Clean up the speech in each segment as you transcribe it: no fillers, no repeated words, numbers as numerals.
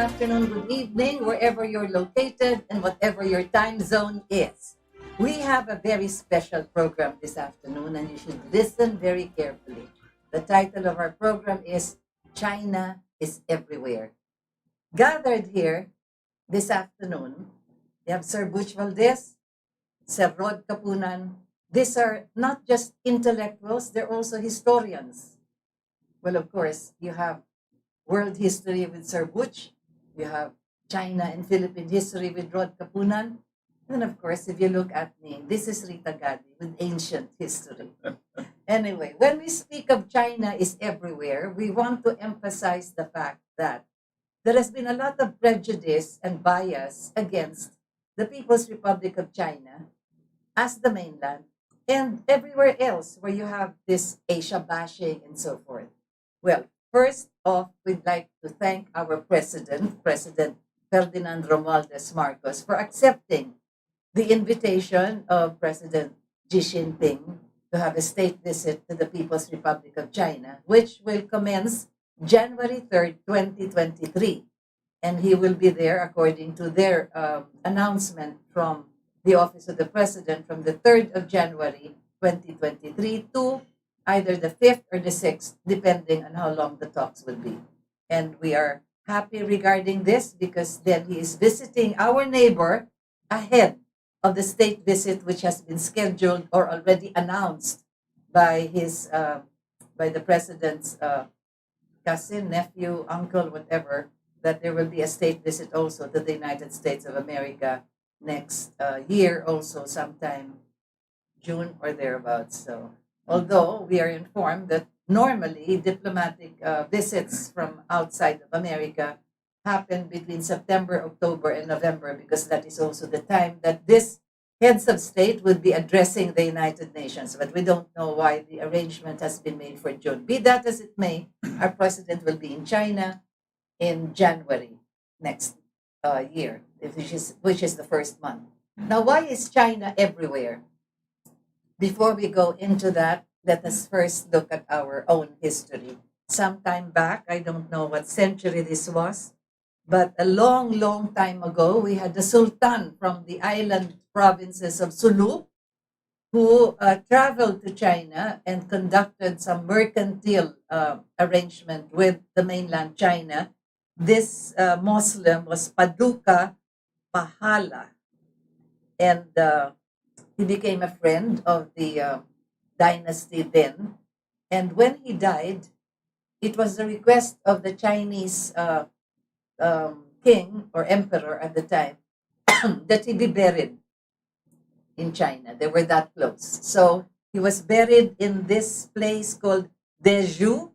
afternoon, good evening, wherever you're located and whatever your time zone is. We have a very special program this afternoon, and you should listen very carefully. The title of our program is China is Everywhere. Gathered here this afternoon, we have Sir Butch Valdes, Sir Rod Kapunan. These are not just intellectuals, they're also historians. Well, of course, you have world history with Sir Butch. You have China and Philippine history with Rod Kapunan. And of course, if you look at me, this is Rita Gadi with ancient history. Anyway, when we speak of China is everywhere, we want to emphasize the fact that there has been a lot of prejudice and bias against the People's Republic of China as the mainland and everywhere else where you have this Asia bashing and so forth. Well, first off, we'd like to thank our president, President Ferdinand Romualdez Marcos, for accepting the invitation of President Xi Jinping to have a state visit to the People's Republic of China, which will commence January 3rd, 2023. And he will be there according to their announcement from the Office of the President from the 3rd of January 2023 to either the 5th or the 6th, depending on how long the talks will be. And we are happy regarding this because then he is visiting our neighbor ahead of the state visit, which has been scheduled or already announced by by the president's cousin, nephew, uncle, whatever, that there will be a state visit also to the United States of America next year, also sometime June or thereabouts. So, although we are informed that normally diplomatic visits from outside of America happen between September, October, and November, because that is also the time that this heads of state would be addressing the United Nations. But we don't know why the arrangement has been made for June. Be that as it may, our president will be in China in January next year, which is the first month. Now, why is China everywhere? Before we go into that, let us first look at our own history. Some time back, I don't know what century this was, but a long, long time ago, we had the Sultan from the island provinces of Sulu who traveled to China and conducted some mercantile arrangement with the mainland China. This Muslim was Paduka Pahala, and he became a friend of the dynasty then. And when he died, it was the request of the Chinese king or emperor at the time that he be buried in China. They were that close. So he was buried in this place called Deju.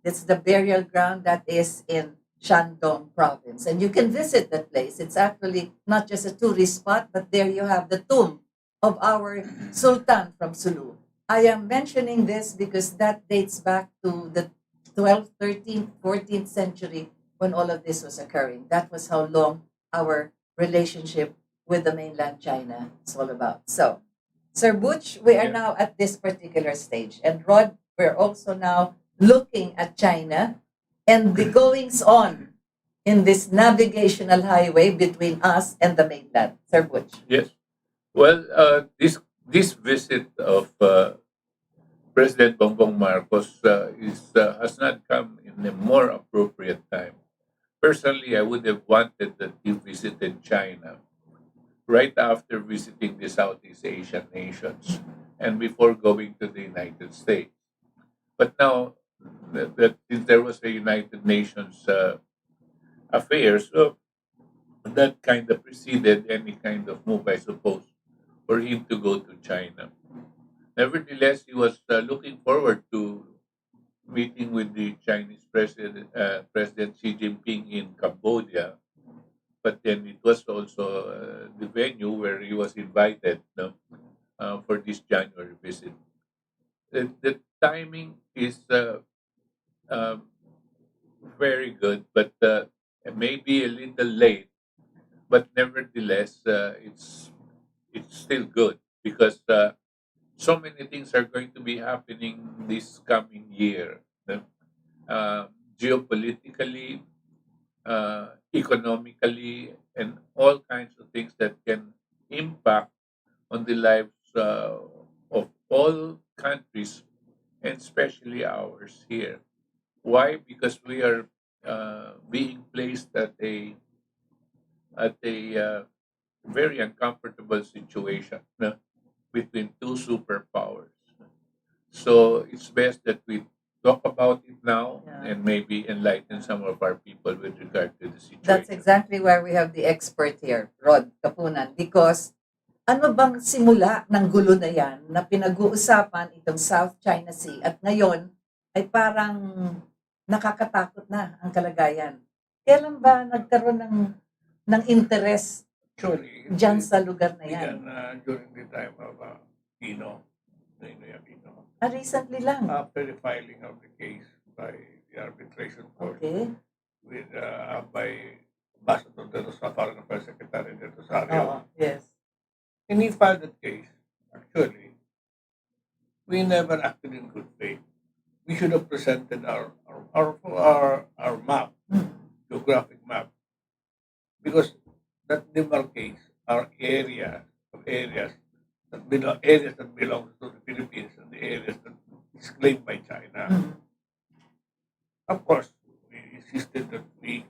It's the burial ground that is in Shandong province. And you can visit that place. It's actually not just a tourist spot, but there you have the tomb of our Sultan from Sulu. I am mentioning this because that dates back to the 12th, 13th, 14th century when all of this was occurring. That was how long our relationship with the mainland China is all about. So, Sir Butch, we are now at this particular stage. And Rod, we're also now looking at China and the goings on in this navigational highway between us and the mainland. Sir Butch. Yes. Well, this visit of President Bongbong Marcos has not come in a more appropriate time. Personally, I would have wanted that he visited China right after visiting the Southeast Asian nations and before going to the United States. But now that since there was a United Nations affair, so that kind of preceded any kind of move, I suppose, for him to go to China. Nevertheless, he was looking forward to meeting with the Chinese President Xi Jinping in Cambodia. But then it was also the venue where he was invited, for this January visit. The timing is um, very good, but maybe a little late. But nevertheless, it's still good because so many things are going to be happening this coming year. no? Geopolitically, economically, and all kinds of things that can impact on the lives of all countries, and especially ours here. Why? Because we are being placed at a very uncomfortable situation between two superpowers. So it's best that we talk about it now Yeah. and maybe enlighten some of our people with regard to the That's situation. exactly why we have the expert here, Rod Kapunan, because ano bang simula ng gulo na yan na pinag-uusapan itong South China Sea at ngayon ay parang nakakatakot na ang kalagayan. Kailan ba nagkaroon ng interest Actually, dyan sa lugar na began yan? during the time of Pino, Noynoy Aquino, Recently lang. after the filing of the case by the arbitration court Okay. with by Ambassador de los Foreign Affairs Secretary de Rosario, Oo, yes. and he filed that case. Actually, we never acted in good faith. We should have presented our map, geographic map, because that demarcates our areas that belong to the Philippines and the areas that is claimed by China. Mm. Of course, we insisted that we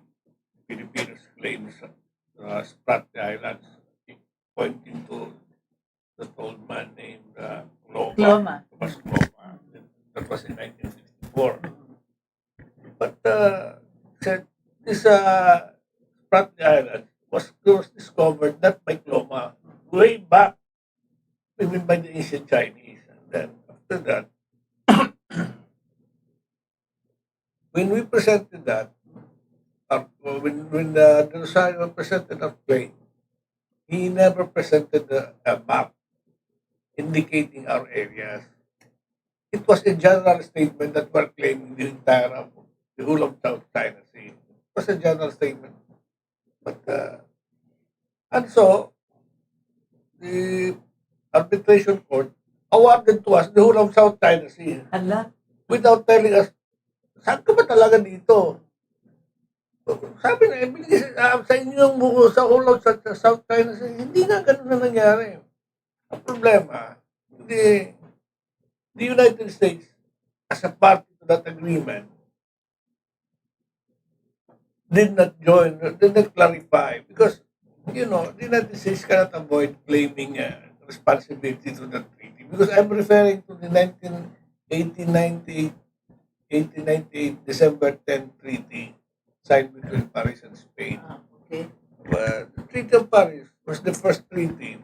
Filipinos claims Spratly Islands, pointing to that old man named Loma. Loma. Thomas Loma. That was in 1954. But said this Spratly Island was discovered not by Loma, way back, even by the ancient Chinese. And then after that, when we presented that, when the Rosario presented our claim, he never presented a map indicating our areas. It was a general statement that we're claiming the whole of South China Sea. It was a general statement. But, and so, the arbitration court awarded to us the whole of South China Sea Ala. without telling us, saan ka ba talaga dito? Sabi na, sa inyo yung buo sa whole of South China Sea. Hindi nga ganun na nangyari. Ang problema, the United States, as a party to that agreement, did not clarify, because, the United States cannot avoid claiming responsibility to that treaty. Because I'm referring to the 1898 December 10 treaty signed between Paris and Spain. Okay. The Treaty of Paris was the first treaty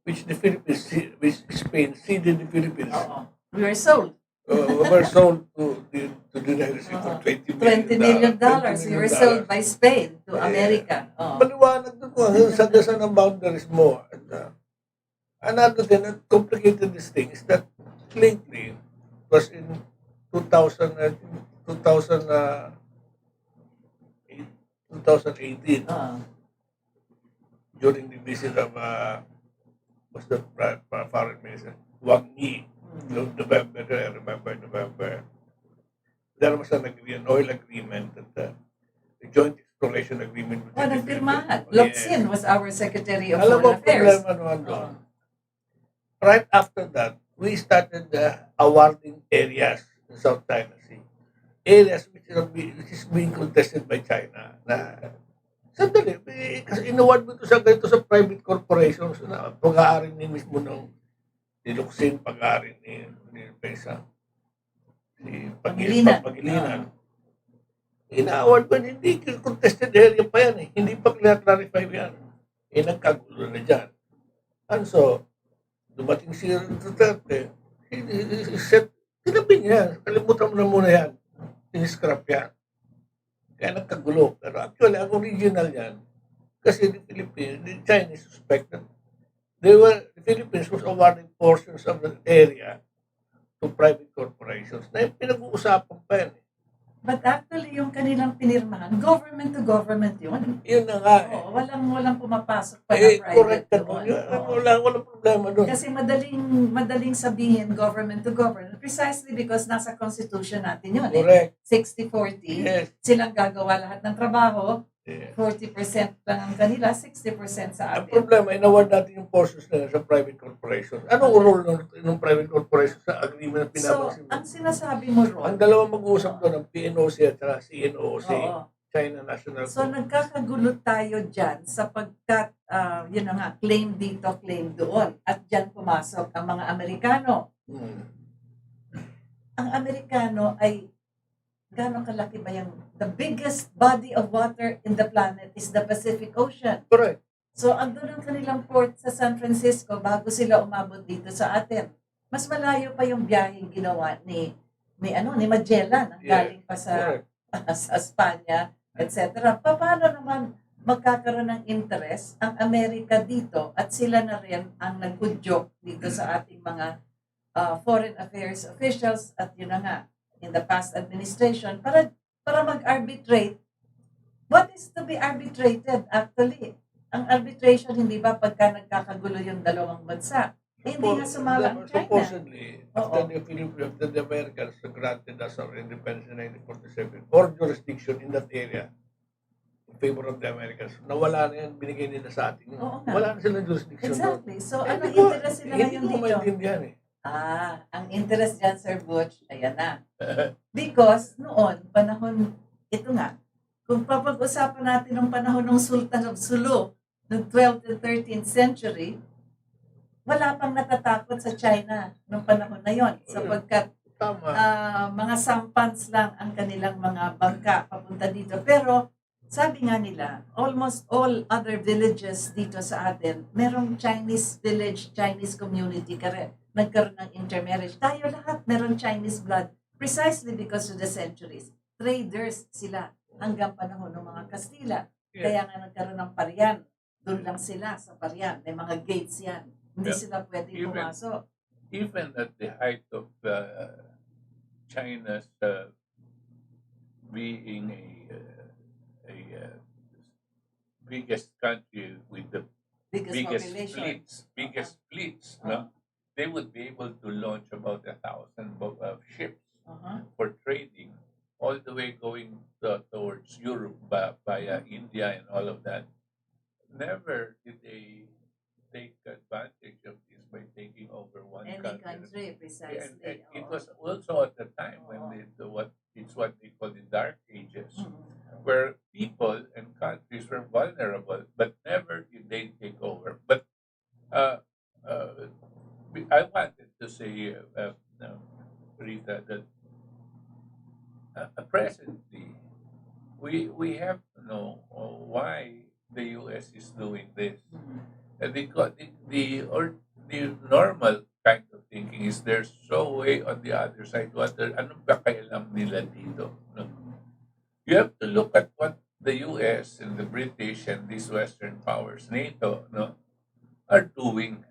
which Spain ceded the Philippines. We were sold. Were sold to the United States for $20 million. We were sold by Spain to America. Maliwanag doon kung hanggang saan ang boundaries mo. And, another thing that complicated this thing is that lately, it was in 2018, during the visit of was the foreign minister, Wang Yi, November, I remember November. There was an oil agreement, that the joint exploration agreement. Nagpirmahan. Locsin was our Secretary of Alam mo, Foreign Affairs. problema naman doon. Right after that, we started awarding areas in South China Sea. Areas which is being contested by China. Sandali, kasi inaward mo ito sa private corporations na pag-aari ni mismo ng Locsin, pag-aari ni Pesa, si Paglinawan. Ina-award mo, hindi contested area pa yan eh. Hindi pa clarify yan. Nagkagulo na dyan. And so, dumating si Duterte, he said, tinapin niya, kalimutan mo na muna yan. Siniscrap yan. Kaya nagkagulo. Pero actually, ang original yan, kasi the Chinese suspect that the Philippines was awarding portions of the area to private corporations na pinag-uusapan pa yan. But actually, yung kanilang pinirmahan, government to government yun. Yun na nga eh. Walang pumapasok pa na private Correct ka doon. doon. Walang problema doon. Kasi madaling sabihin government to government precisely because nasa constitution natin yun. Correct. 60-40. Yes. Silang gagawa lahat ng trabaho. Yeah. 40% lang ang kanila, 60% sa Ang atin. problema, inaward natin yung portions na sa private corporations. Anong role ng private corporation sa agreement na So, pinapagsimula? ang sinasabi mo, Ang Ron, dalawang mag-uusap doon, ang PNOC at saka CNOC, oo. China National So, nagkakagulo tayo dyan sapagkat, yun na nga, claim dito, claim doon. At dyan pumasok ang mga Amerikano. Hmm. Ang Amerikano ay, gano'ng kalaki ba yung, the biggest body of water in the planet is the Pacific Ocean. Correct. So, andun ang kanilang port sa San Francisco bago sila umabot dito sa atin. Mas malayo pa yung biyaheng ginawa ni Magellan, ang Yeah, galing pa sa correct. sa Espanya, etc. Paano naman magkakaroon ng interest ang Amerika dito at sila na rin ang nagkudyok dito sa ating mga foreign affairs officials at yun na nga, in the past administration, para mag-arbitrate. What is to be arbitrated actually? Ang arbitration, hindi ba pagka nagkakagulo yung dalawang bansa? Eh, hindi nga sumama ang China. Supposedly, after the Americans granted us our independence in 1947, or jurisdiction in that area in favor of the Americans, nawala na yan, binigay nila sa atin. Oo nga. Wala na silang jurisdiction doon. Exactly. So, Eh, anong di ko- interest sila Hindi ngayon ko dito? maintindihan eh. Ang interest dyan, Sir Butch, ayan na. Because noon, panahon, ito nga, kung papag-usapan natin ng panahon ng Sultan of Sulu, noong 12th and 13th century, wala pang natatakot sa China noong panahon na yon sapagkat Tama. mga sampans lang ang kanilang mga bangka papunta dito. Pero sabi nga nila, almost all other villages dito sa atin, merong Chinese village, Chinese community ka rin. Nagkaroon ng intermarriage. Tayo lahat meron Chinese blood precisely because of the centuries. Traders sila hanggang panahon ng mga Kastila. Kaya nga nagkaroon ng Parian. Doon lang sila sa Parian. May mga gates yan. Hindi sila pwedeng pumasok. Even at the height of China's being a biggest country with the biggest population. fleets, no? They would be able to launch about 1,000 ships for trading, all the way going towards Europe via India and all of that. Never did they take advantage of this by taking over one Any country, precisely. And it was also at the time when what they call the Dark Ages, where people and countries were vulnerable, but never did they take over. But I wanted to say, Rita, that presently we have to know why the U.S. is doing this. And the normal kind of thinking is they're so way on the other side. Anong pakialam nila dito? No? You have to look at what the U.S. and the British and these Western powers, NATO, no, are doing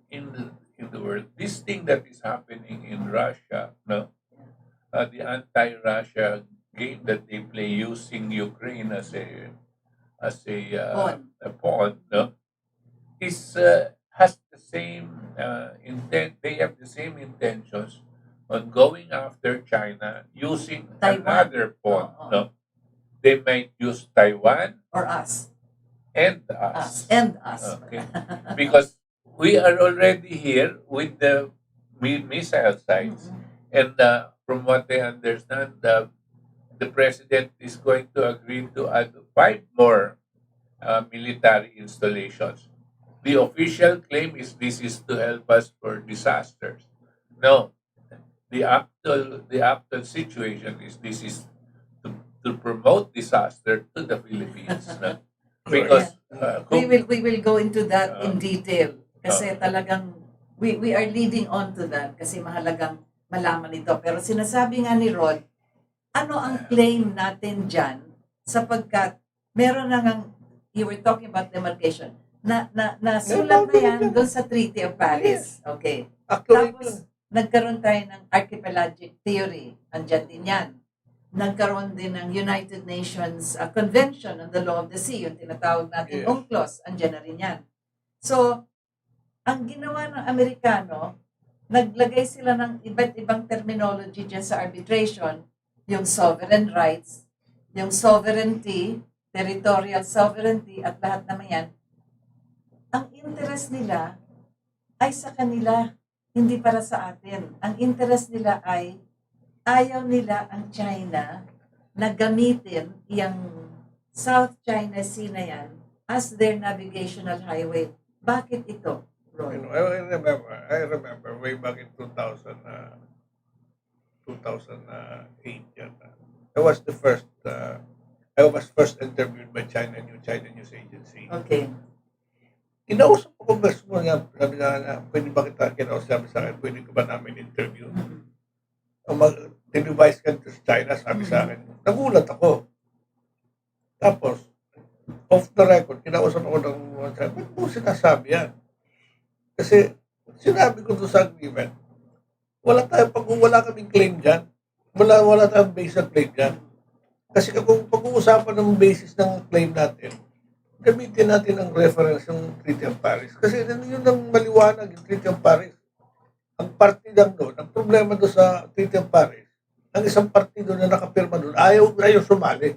in the world. This thing that is happening in Russia, no, the anti-Russia game that they play using Ukraine as a pawn, no, has the same intent. They have the same intentions on going after China using Taiwan. another pawn. No, they might use Taiwan Or us. and us. Okay, Okay. because we are already here with the missile sites, and from what I understand, the president is going to agree to add 5 more military installations. The official claim is this is to help us for disasters. No, the actual situation is this is to promote disaster to the Philippines. No? Because we will go into that in detail kasi talagang we are leading on to that kasi mahalagang malaman ito. Pero sinasabi nga ni Rod, ano ang claim natin dyan sapagkat meron na ngang, you were talking about demarcation, na sulat na yan doon sa Treaty of Paris. Okay. Tapos, nagkaroon tayo ng archipelagic theory. Andyan din yan. Nagkaroon din ng United Nations Convention on the Law of the Sea, yung tinatawag natin UNCLOS. Andyan na rin yan. So, ang ginawa ng Amerikano, naglagay sila ng iba't ibang terminology dyan sa arbitration, yung sovereign rights, yung sovereignty, territorial sovereignty at lahat naman yan, ang interest nila ay sa kanila, hindi para sa atin. Ang interest nila ay ayaw nila ang China na gamitin yung South China Sea na yan as their navigational highway. Bakit ito, Roy? I remember way back in 2008 yan. I was first interviewed by China News Agency. Okay. Kinausap ko mo nga, sabi na, pwede ba kita kinausap sa akin, pwede ko ba namin interview? Tinubise ka to China, sabi sa akin. Nagulat ako. Tapos, off the record, kinausap ako ng mga sabi, ba't mo sinasabi yan? Kasi, sinabi ko to sa agreement, wala kaming claim dyan. Wala tayong base na claim dyan. Kasi kung pag-uusapan ng basis ng claim natin, gamitin natin ang reference yung Treaty of Paris. Kasi yun ang maliwanag yung Treaty of Paris. Ang partidang doon, ang problema doon sa Treaty of Paris, ang isang partido na nakapirma doon, ayaw sumali.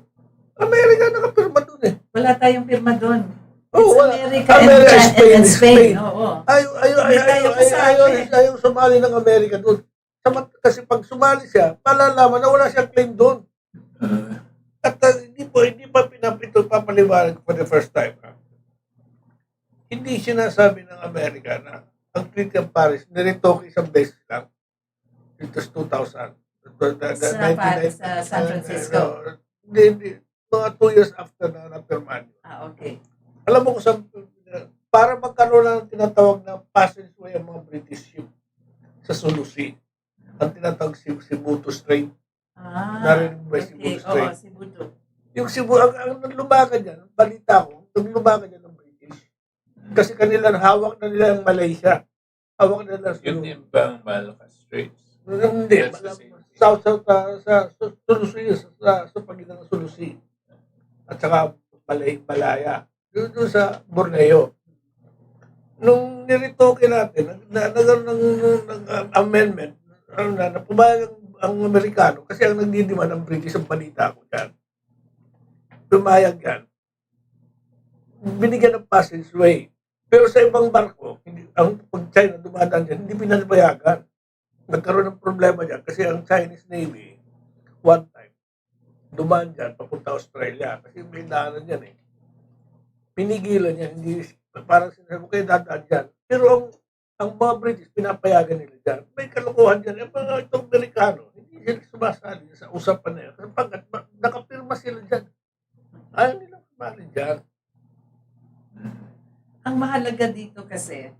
Amerika nakapirma doon eh. Wala tayong pirma doon. Oh, It's America and Spain. Oo. Ayaw sumali ng Amerika doon. Kasi pag sumali siya, malalaman na wala siyang claim doon. At hindi pa papaliwanag for the first time. Hindi sinasabi ng Amerika na ang Treaty of Paris niretoke isang beses lang. It was 2000. Sa San Francisco. Hindi. Mga 2 years after na napirmahan. Okay. Alam mo kung saan, para magkaroon ng tinatawag na passageway ang mga British ship sa Sulu Sea. Ang tinatawag Cebu Strait. Narinig ba Cebu Strait? Oo, Cebu. Yung Cebu, ang lumakan dyan, balita ko, lumakan dyan ng British. Kasi kanila, hawak na nila ang Malaysia. Hawak na nila Yun yung bang Malacca Straits? Hindi. Sa Sulu Sea, sa pagitan ng Sulu Sea. At saka Malaya. Doon sa Borneo. Nung niretoke natin, nagkaroon ng amendment, napumayag ang Amerikano, kasi ang nagdidiman ng British ang balita ko dyan. Pumayag yan. Binigyan ng passageway. Pero sa ibang barko, ang pag China dumadaan dyan, hindi pinapayagan. Nagkaroon ng problema dyan kasi ang Chinese Navy, one time, dumaan dyan, papunta Australia, kasi may daanan dyan eh. Pinigilan niya, hindi, parang sinasabi ko kayo dadaan dyan. Pero ang mga British, pinapayagan nila dyan. May kalokohan dyan. Yung mga itong Amerikano, hindi sila sumasali sa usapan na yan. Pagkat nakapirma sila dyan. Ayaw nilang sumali dyan. Ang mahalaga dito kasi,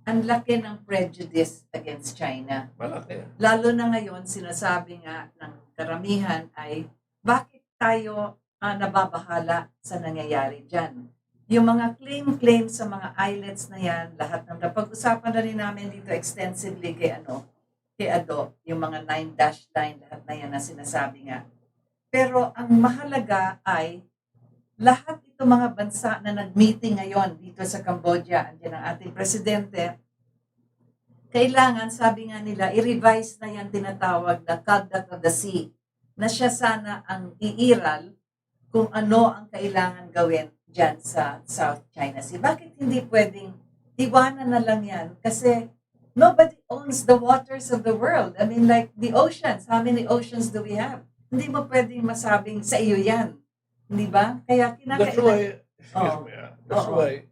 ang laki ng prejudice against China. Malaki. Lalo na ngayon, sinasabi nga ng karamihan ay, bakit tayo nababahala sa nangyayari dyan? Yung mga claim sa mga islets na yan, lahat ng napag-usapan na rin namin dito extensively kay Ado, yung mga 9-line, lahat na yan na sinasabi nga. Pero ang mahalaga ay lahat itong mga bansa na nag-meeting ngayon dito sa Cambodia, andyan ang ating presidente, kailangan, sabi nga nila, i-revise na yan tinatawag na Conduct of the Sea, na siya sana ang iiral kung ano ang kailangan gawin dyan sa South China Sea. Bakit hindi pwedeng iwanan na lang yan? Kasi nobody owns the waters of the world. I mean, like the oceans. How many oceans do we have? Hindi mo pwedeng masabing sa iyo yan. Hindi ba? Kaya That's why, that's why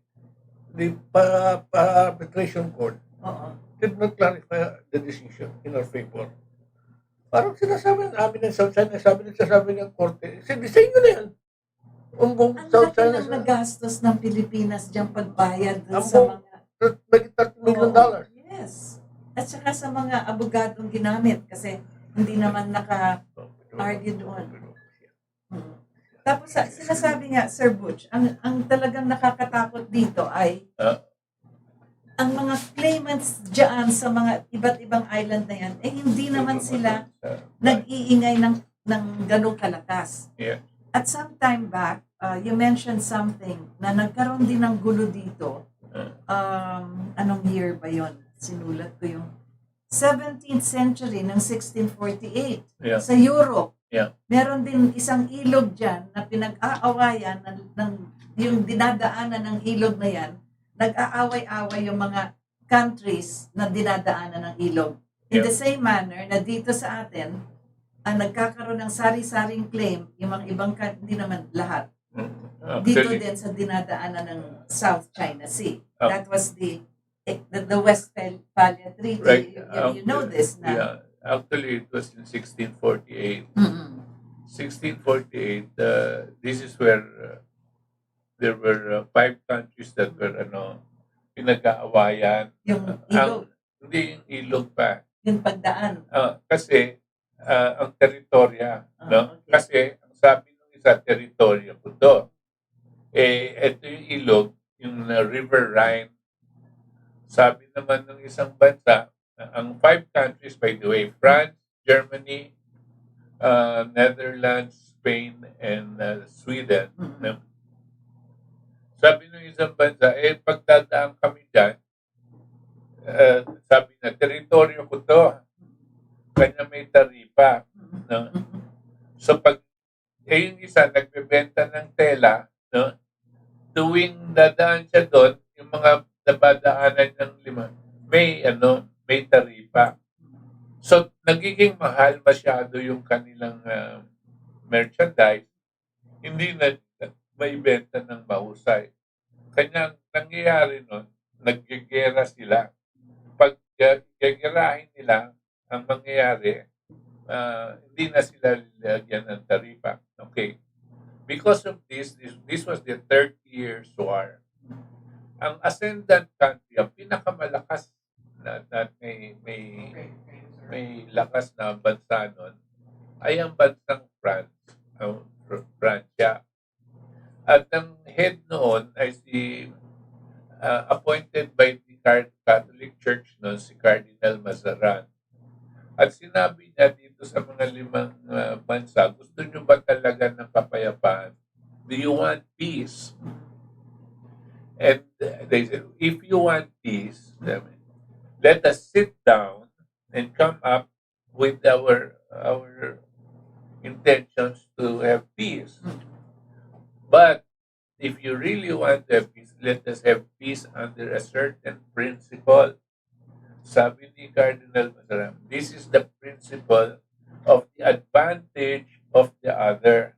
the arbitration court did not clarify the decision in our favor. Parang sinasabi namin ng South China, sabi ng korte, sa inyo na yan. Ang laki ng nagastos ng Pilipinas diyang pagbayad sa mga... May $30 million. Yes. At saka sa mga abogadong ginamit kasi hindi naman naka-argue doon. Tapos sinasabi nga, Sir Butch, ang talagang nakakatakot dito ay ang mga claimants dyan sa mga iba't ibang island na yan, eh hindi naman sila nag-iingay ng ganong kalakas. Yeah. At some time back, you mentioned something na nagkaroon din ng gulo dito. Anong year ba yon? Sinulat ko yung 17th century ng 1648 sa Europe. Yeah. Meron din isang ilog dyan na pinag-aawayan yung dinadaanan ng ilog na yan, nag-aaway-away yung mga countries na dinadaanan ng ilog. In Yeah. the same manner na dito sa atin, ang nagkakaroon ng sari-saring claim, yung mga ibang hindi naman lahat, dito Actually, din sa dinadaanan ng South China Sea. Oh. That was the Westphalia Treaty. right. You know this na. Yeah. Actually, it was in 1648. Mm-mm. 1648, this is where there were 5 countries that were pinag-aawayan. Yung ilog, Hindi yung ilog pa. yung pagdaan. Kasi ang teritorya, no? Okay. Kasi ang sabi ng isa, teritorya ko to. Ito yung ilog, yung River Rhine. Sabi naman ng isang bansa, ang 5 countries, by the way, France, Germany, Netherlands, Spain, and Sweden. Mm-mm. No? Sabi ng isang bansa, pagdadaan kami dyan, sabi na, teritoryo ko to, kanya may taripa. No? So pag, yung isa, nagbebenta ng tela, no? Tuwing dadaan siya doon, yung mga nabadaanan ng 5, may taripa. So, nagiging mahal masyado yung kanilang merchandise, hindi na maibenta ng mahusay. Kanya, nangyayari nun, naggigera sila. Pag gagerahin nila, ang mangyayari, hindi na sila lagyan ng taripa. Okay. Because of this was the 30 Years' War. Ang ascendant country, ang pinakamalakas na may lakas na bansa nun, ay ang bansang Pransya. At ang head noon ay appointed by the Catholic Church noon, si Cardinal Mazarin. At sinabi niya dito sa mga 5 bansa, gusto nyo ba talaga ng kapayapaan? Do you want peace? And they said, if you want peace, let us sit down and come up with our intentions to have peace. But if you really want to have peace, let us have peace under a certain principle. Sabi ni Cardinal Mazarin, this is the principle of the advantage of the other.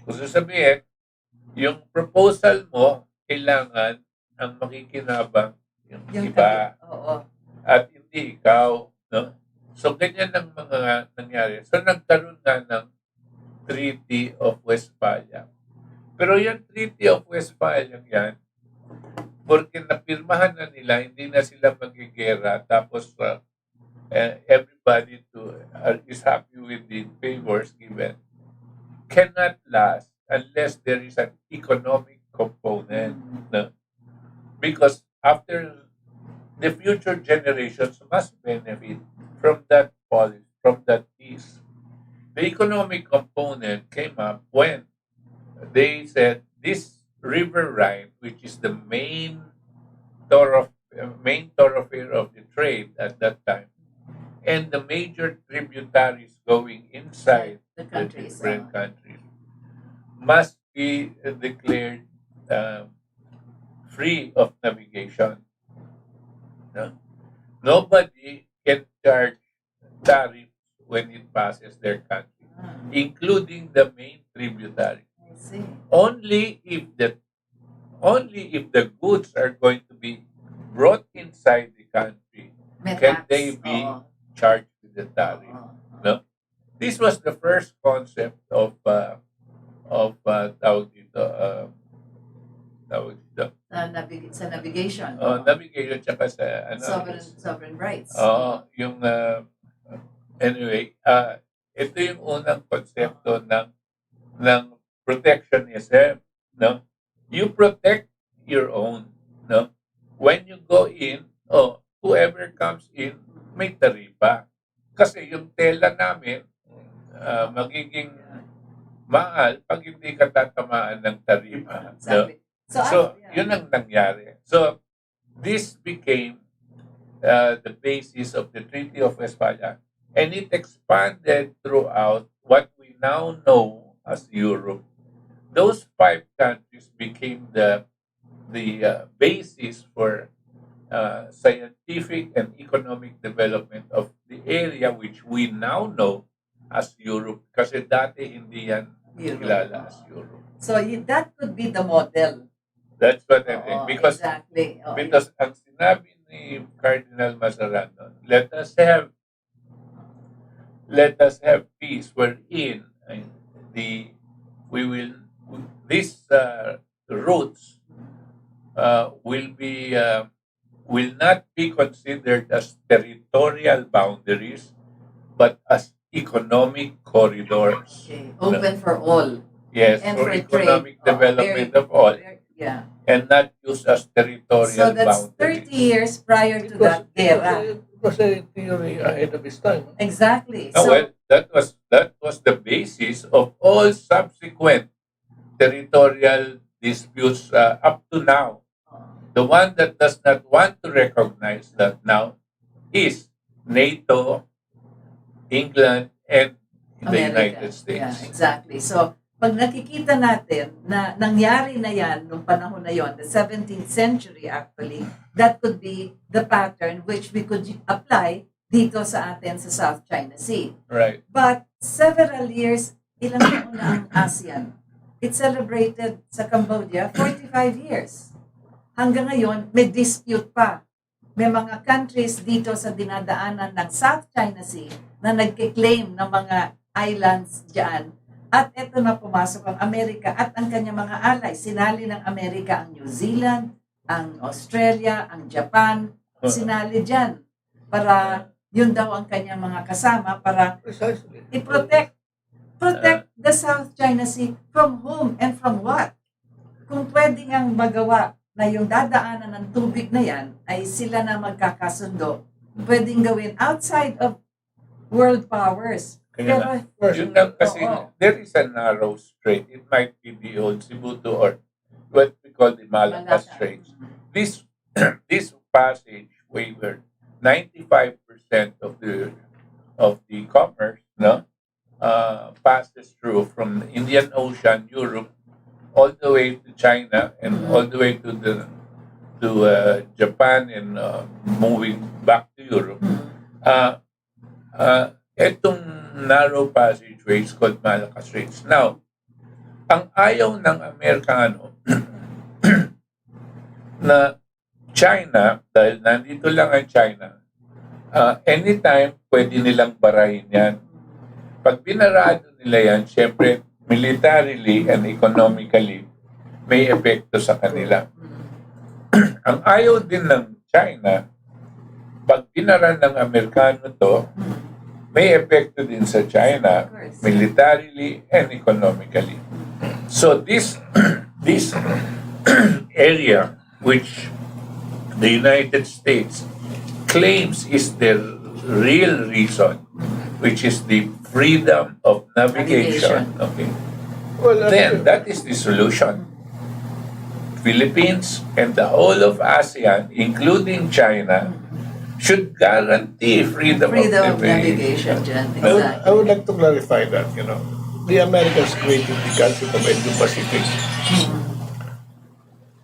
Kung sasabihin, yung proposal mo, kailangan ang makikinabang yung iba. Oo. At hindi ikaw. No? So, ganyan ang mga nangyari. So, nagkaroon na ng Treaty of Westphalia. Pero yung Treaty of Westphalia yan, porque napirmahan na nila, hindi na sila magigera, tapos everybody is happy with the favors given, cannot last unless there is an economic component. No? Because after the future generations must benefit from that policy, from that peace. The economic component came up when they said this River Rhine, which is the main thoroughfare of the trade at that time, and the major tributaries going inside The the countries. different countries, must be declared free of navigation. No? Nobody can charge tariffs when it passes their country, including the main tributary. I see. Only if the goods are going to be brought inside the country May can tax. they be Oo. charged with the tariff. Oo. No? This was the first concept of tawag dito, Sa navigation. navigation tsaka sa Sovereign rights. yung anyway, ito yung unang konsepto ng protectionism, no? You protect your own, no? When you go in, whoever comes in may taripa. Kasi yung tela namin magiging mahal pag hindi ka tatamaan ng taripa. No? So, yun ang nangyari. So, this became the basis of the Treaty of Westphalia, and it expanded throughout what we now know as Europe, those five countries became the basis for scientific and economic development of the area which we now know as Europe. Kasi dati hindi yan kilala as Europe. So that could be the model. That's what I think. Oo, Because exactly. Oo, because ang sinabi ni Cardinal Mazaran, no, let us have peace wherein the we will these routes will not be considered as territorial boundaries but as economic corridors. okay. Open for all. Yes, And for for economic trade. development of all, Yeah. and not used as territorial So that's boundaries. 30 years prior to that era. It was a theory ahead of its time. Exactly. Ah, So, well, that was the basis of all subsequent territorial disputes up to now. The one that does not want to recognize that now is NATO, England, and the United States. Yeah, exactly. So, pag nakikita natin na nangyari na yan nung panahon na yon, the 17th century actually, that could be the pattern which we could apply dito sa atin sa South China Sea. Right. But several years, ilang taon na ang ASEAN? It celebrated sa Cambodia 45 years. Hanggang ngayon, may dispute pa. May mga countries dito sa dinadaanan ng South China Sea na nagkiklaim ng mga islands dyan. At eto na pumasok ang Amerika at ang kanyang mga alay. Sinali ng Amerika ang New Zealand, ang Australia, ang Japan. Sinali dyan para yun daw ang kanyang mga kasama para Precisely. i-protect the South China Sea from whom and from what? Kung pwede ngang magawa na yung dadaanan ng tubig na yan ay sila na magkakasundo, pwedeng gawin outside of world powers. Kaya Pero, yun lang kasi, Oo. there is a narrow strait. It might be the old Cebuto or what we call the Malacca Malacca. Strait. This this passage where 95% of the commerce, no, passes through from the Indian Ocean, Europe, all the way to China and all the way to Japan and moving back to Europe. Itong narrow passageway is called Malacca Straits. Now, ang ayaw ng Amerikano na China, dahil nandito lang ang China, anytime pwede nilang barahin yan. Pag binarado nila yan, syempre, militarily and economically, may epekto sa kanila. Ang ayaw din ng China, pag binara ng Amerikano to, may epekto din sa China, militarily and economically. So this area which the United States claims is the real reason, which is the freedom of navigation. Okay. Well, Then that is the solution. Philippines and the whole of ASEAN, including China, should guarantee freedom freedom of of navigation dyan. Exactly. I would like to clarify that, the Americans created the concept of Indo-Pacific.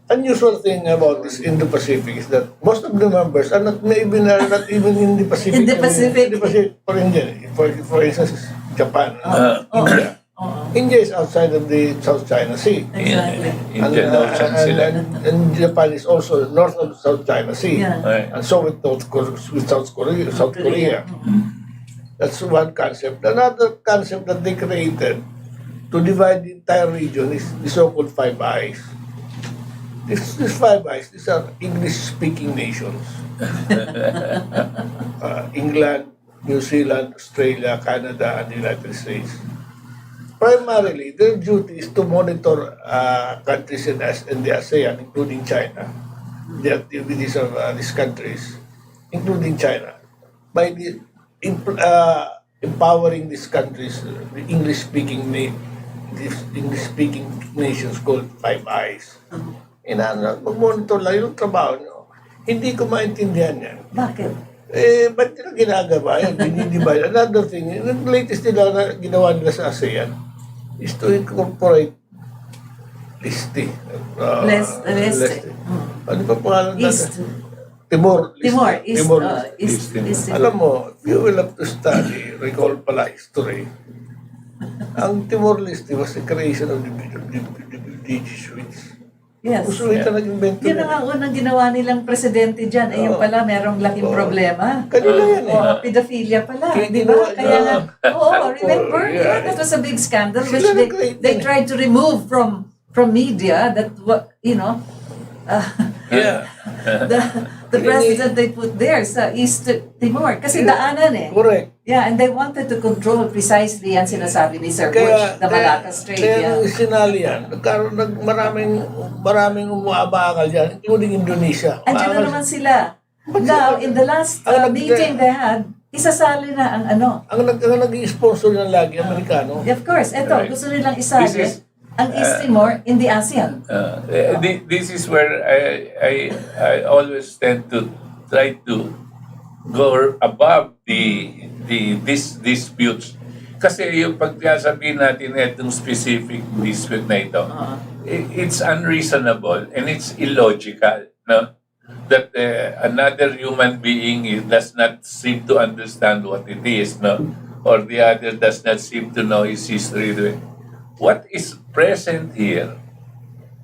Unusual thing about this Indo-Pacific is that most of the members are not even in the Pacific. In the Pacific. For instance, Japan, India. Oo. India is outside of the South China Sea. Exactly. Indian Ocean sila. And Japan is also north of South China Sea. Yeah. Right. And so with South Korea. That's one concept. Another concept that they created to divide the entire region is the so-called Five Eyes. These Five Eyes, these are English-speaking nations. England, New Zealand, Australia, Canada, and the United States. Primarily, their duty is to monitor countries in the ASEAN, including China, the activities of these countries, including China, by empowering these countries, the English-speaking nations called Five Eyes. Mag-monitor lang yung trabaho nyo. Hindi ko maintindihan yan. Bakit? Ba't nila ginagawa yan? Dinidivide. Another thing, yung latest nila na ginawa nila sa ASEAN is to incorporate Leste. Leste. Ano pa pangalan East. natin? Timor. Leste. Timor. East. Timor. East. Alam mo, if you will have to study, recall pala history, ang Timor-Leste was the creation of the Jesuits. Yes. Jesuits na nag-invento Yun ang unang ginawa nilang presidente dyan. Yung pala, merong laking problema. Kanila yan Pedophilia pala. Kaya Di ba? ginawa- Kaya nga, remember? Yeah. That was a big scandal which Sila they, nag-create they yan. tried to remove from media that, Yeah. the president they put there sa East Timor. Kasi daanan eh. Correct. Yeah, and they wanted to control precisely yan sinasabi ni Sir Butch, the Malacca Strait. Kaya Yeah. nung sinali yan, maraming umaabangal yan, including Indonesia. Andiyan na naman sila. Ba't Now, sila- in the last meeting they had, isasali na ang Ang nag-sponsor na lagi, Amerikano. Of course, eto, Right. gusto nilang isali This is, ang East Timor in the ASEAN. this is where I always tend to try to go above these disputes. Kasi yung pagsasabihin natin itong specific dispute na ito, it's unreasonable and it's illogical, no? That another human being does not seem to understand what it is, no? Or the other does not seem to know his history. What is present here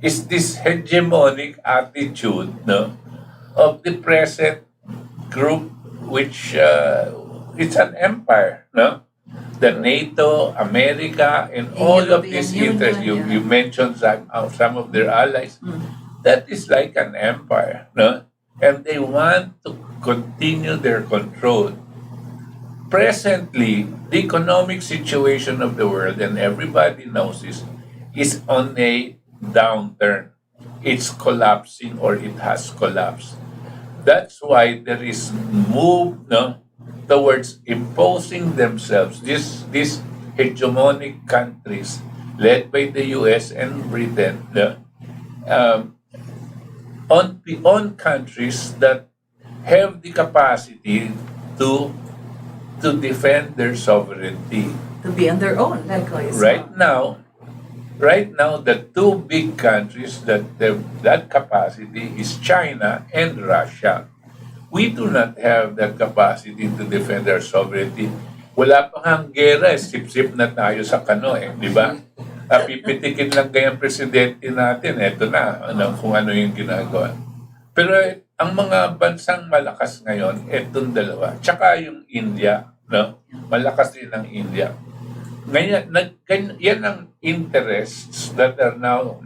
is this hegemonic attitude, no, of the present group, which it's an empire, no? The NATO, America, and The all of European these Union, interests. You mentioned some of their allies. That is like an empire, no? And they want to continue their control. Presently, the economic situation of the world, and everybody knows this, is on a downturn. It's collapsing or it has collapsed. That's why there is move, no, towards imposing themselves, these hegemonic countries led by the US and Britain, on countries that have the capacity to defend their sovereignty. To be on their own, like Right now, the two big countries that have that capacity is China and Russia. We do not have that capacity to defend our sovereignty. Wala pang hang gera, sip-sip na tayo sa kano di ba? Pipitikin lang kayang presidente natin, eto na, kung ano yung ginagawa. Pero ang mga bansang malakas ngayon, etong dalawa, tsaka yung India, no? Malakas din ang India. Ngayon, yan ang interests that are now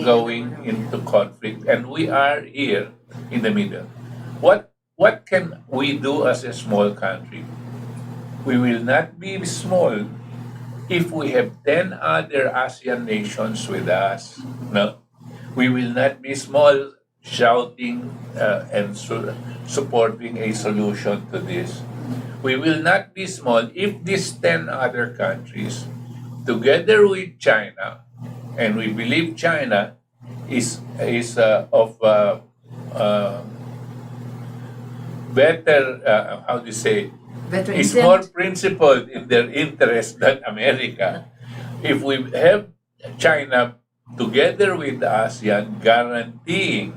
going into conflict, and we are here in the middle. What can we do as a small country? We will not be small if we have 10 other ASEAN nations with us. No, we will not be small shouting and supporting a solution to this. We will not be small if these 10 other countries, together with China, and we believe China is of better, how do you say, better is intent. more principled in their interest than America. If we have China together with the ASEAN guaranteeing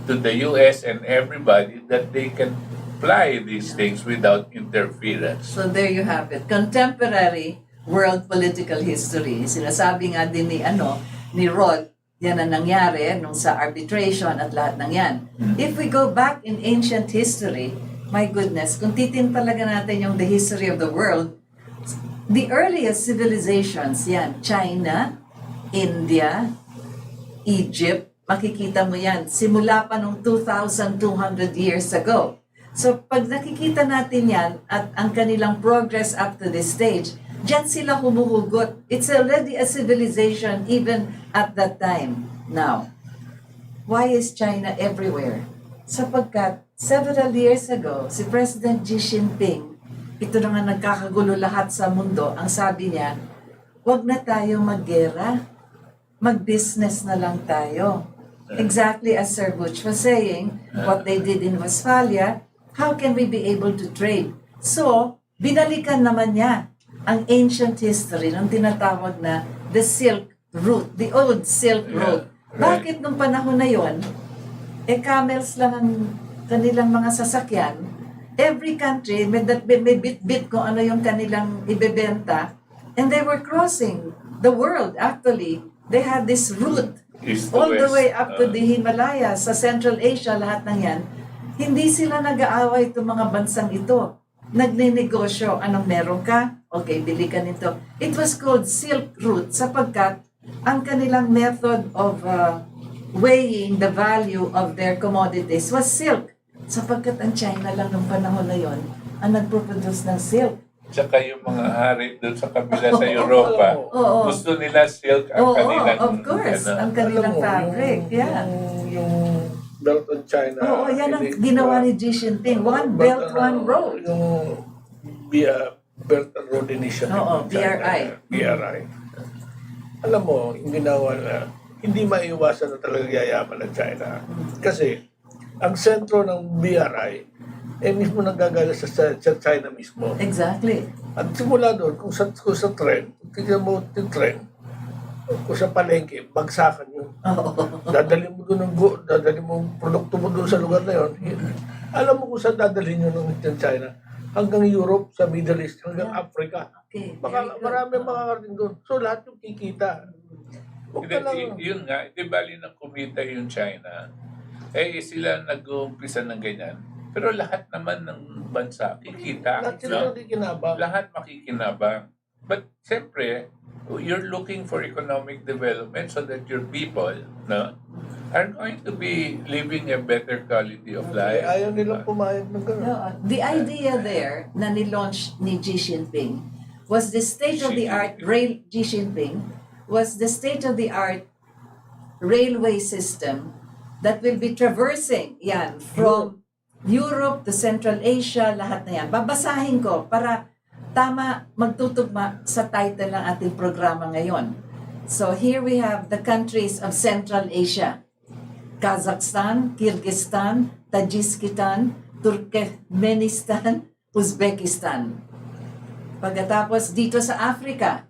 to the US and everybody that they can fly these things without interference. So there you have it. Contemporary world political history. Sinasabi nga din ni Rod, yan ang nangyari nung sa arbitration at lahat ng yan. If we go back in ancient history, my goodness, kung titin talaga natin yung the history of the world, the earliest civilizations, yan, China, India, Egypt, makikita mo yan, simula pa nung 2,200 years ago. So pag nakikita natin yan at ang kanilang progress up to this stage, diyan sila humuhugot. It's already a civilization even at that time. Now, why is China everywhere? Sapagkat several years ago, si President Xi Jinping, ito na nga nagkakagulo lahat sa mundo, ang sabi niya, wag na tayo maggera, mag-business na lang tayo. Exactly as Sir Butch was saying, what they did in Westphalia, How can we be able to trade? So, binalikan naman niya ang ancient history ng tinatawag na the Silk Route, the old Silk Road. right. Bakit nung panahon na yon, camels lang ang kanilang mga sasakyan? Every country, may bit-bit kung ano yung kanilang ibebenta, and they were crossing the world actually. They had this route East to all the west. way up to the Himalayas, sa Central Asia, lahat ng yan. Hindi sila nag-aaway itong mga bansang ito. Nagninegosyo, anong meron ka? Okay, bili ka nito. It was called Silk Route sapagkat ang kanilang method of weighing the value of their commodities was silk. Sapagkat ang China lang ng panahon na yon ang nagproproduce ng silk. Tsaka yung mga hari doon sa kabila sa Europa, Oo. gusto nila silk ang Oo, kanilang... of course. Ang kanilang fabric. Yeah. Yung Belt on China. Oo, yan ang ginawa ni Xi Jinping. One belt, one road. Yung Belt and Road Initiative. Oo, ng China, BRI. BRI. Alam mo, yung ginawa na, hindi maiwasan na talaga yayaman ng China. Kasi, ang sentro ng BRI, mismo nanggagaling sa China mismo. Exactly. At simula doon, kung sa trend, kung tignan mo yung trend, kung sa palengke, bagsakan yun. Oo. Dadali mo doon dadali mo ang produkto mo doon sa lugar na yun. Alam mo kung saan dadalhin yun ng China? Hanggang Europe, sa Middle East, hanggang Africa. Okay. Baka very good. marami makakarating doon. So lahat yung kikita. Huwag ka lang. Yun nga, di bali na kumita yung China, sila nag-uumpisa ng ganyan. Pero lahat naman ng bansa, kikita. Lahat sila No? nakikinabang. Lahat makikinabang. But siyempre, you're looking for economic development so that your people are going to be living a better quality of life. Ayaw nilang pumayag ng gano'n. No, the idea there na ni-launch ni Xi Jinping was the state-of-the-art Xi Jinping was the state-of-the-art railway system that will be traversing yan from Europe to Central Asia, lahat na yan. Babasahin ko para tama magtutugma sa title ng ating programa ngayon. So here we have the countries of Central Asia. Kazakhstan, Kyrgyzstan, Tajikistan, Turkmenistan, Uzbekistan. Pagkatapos dito sa Africa,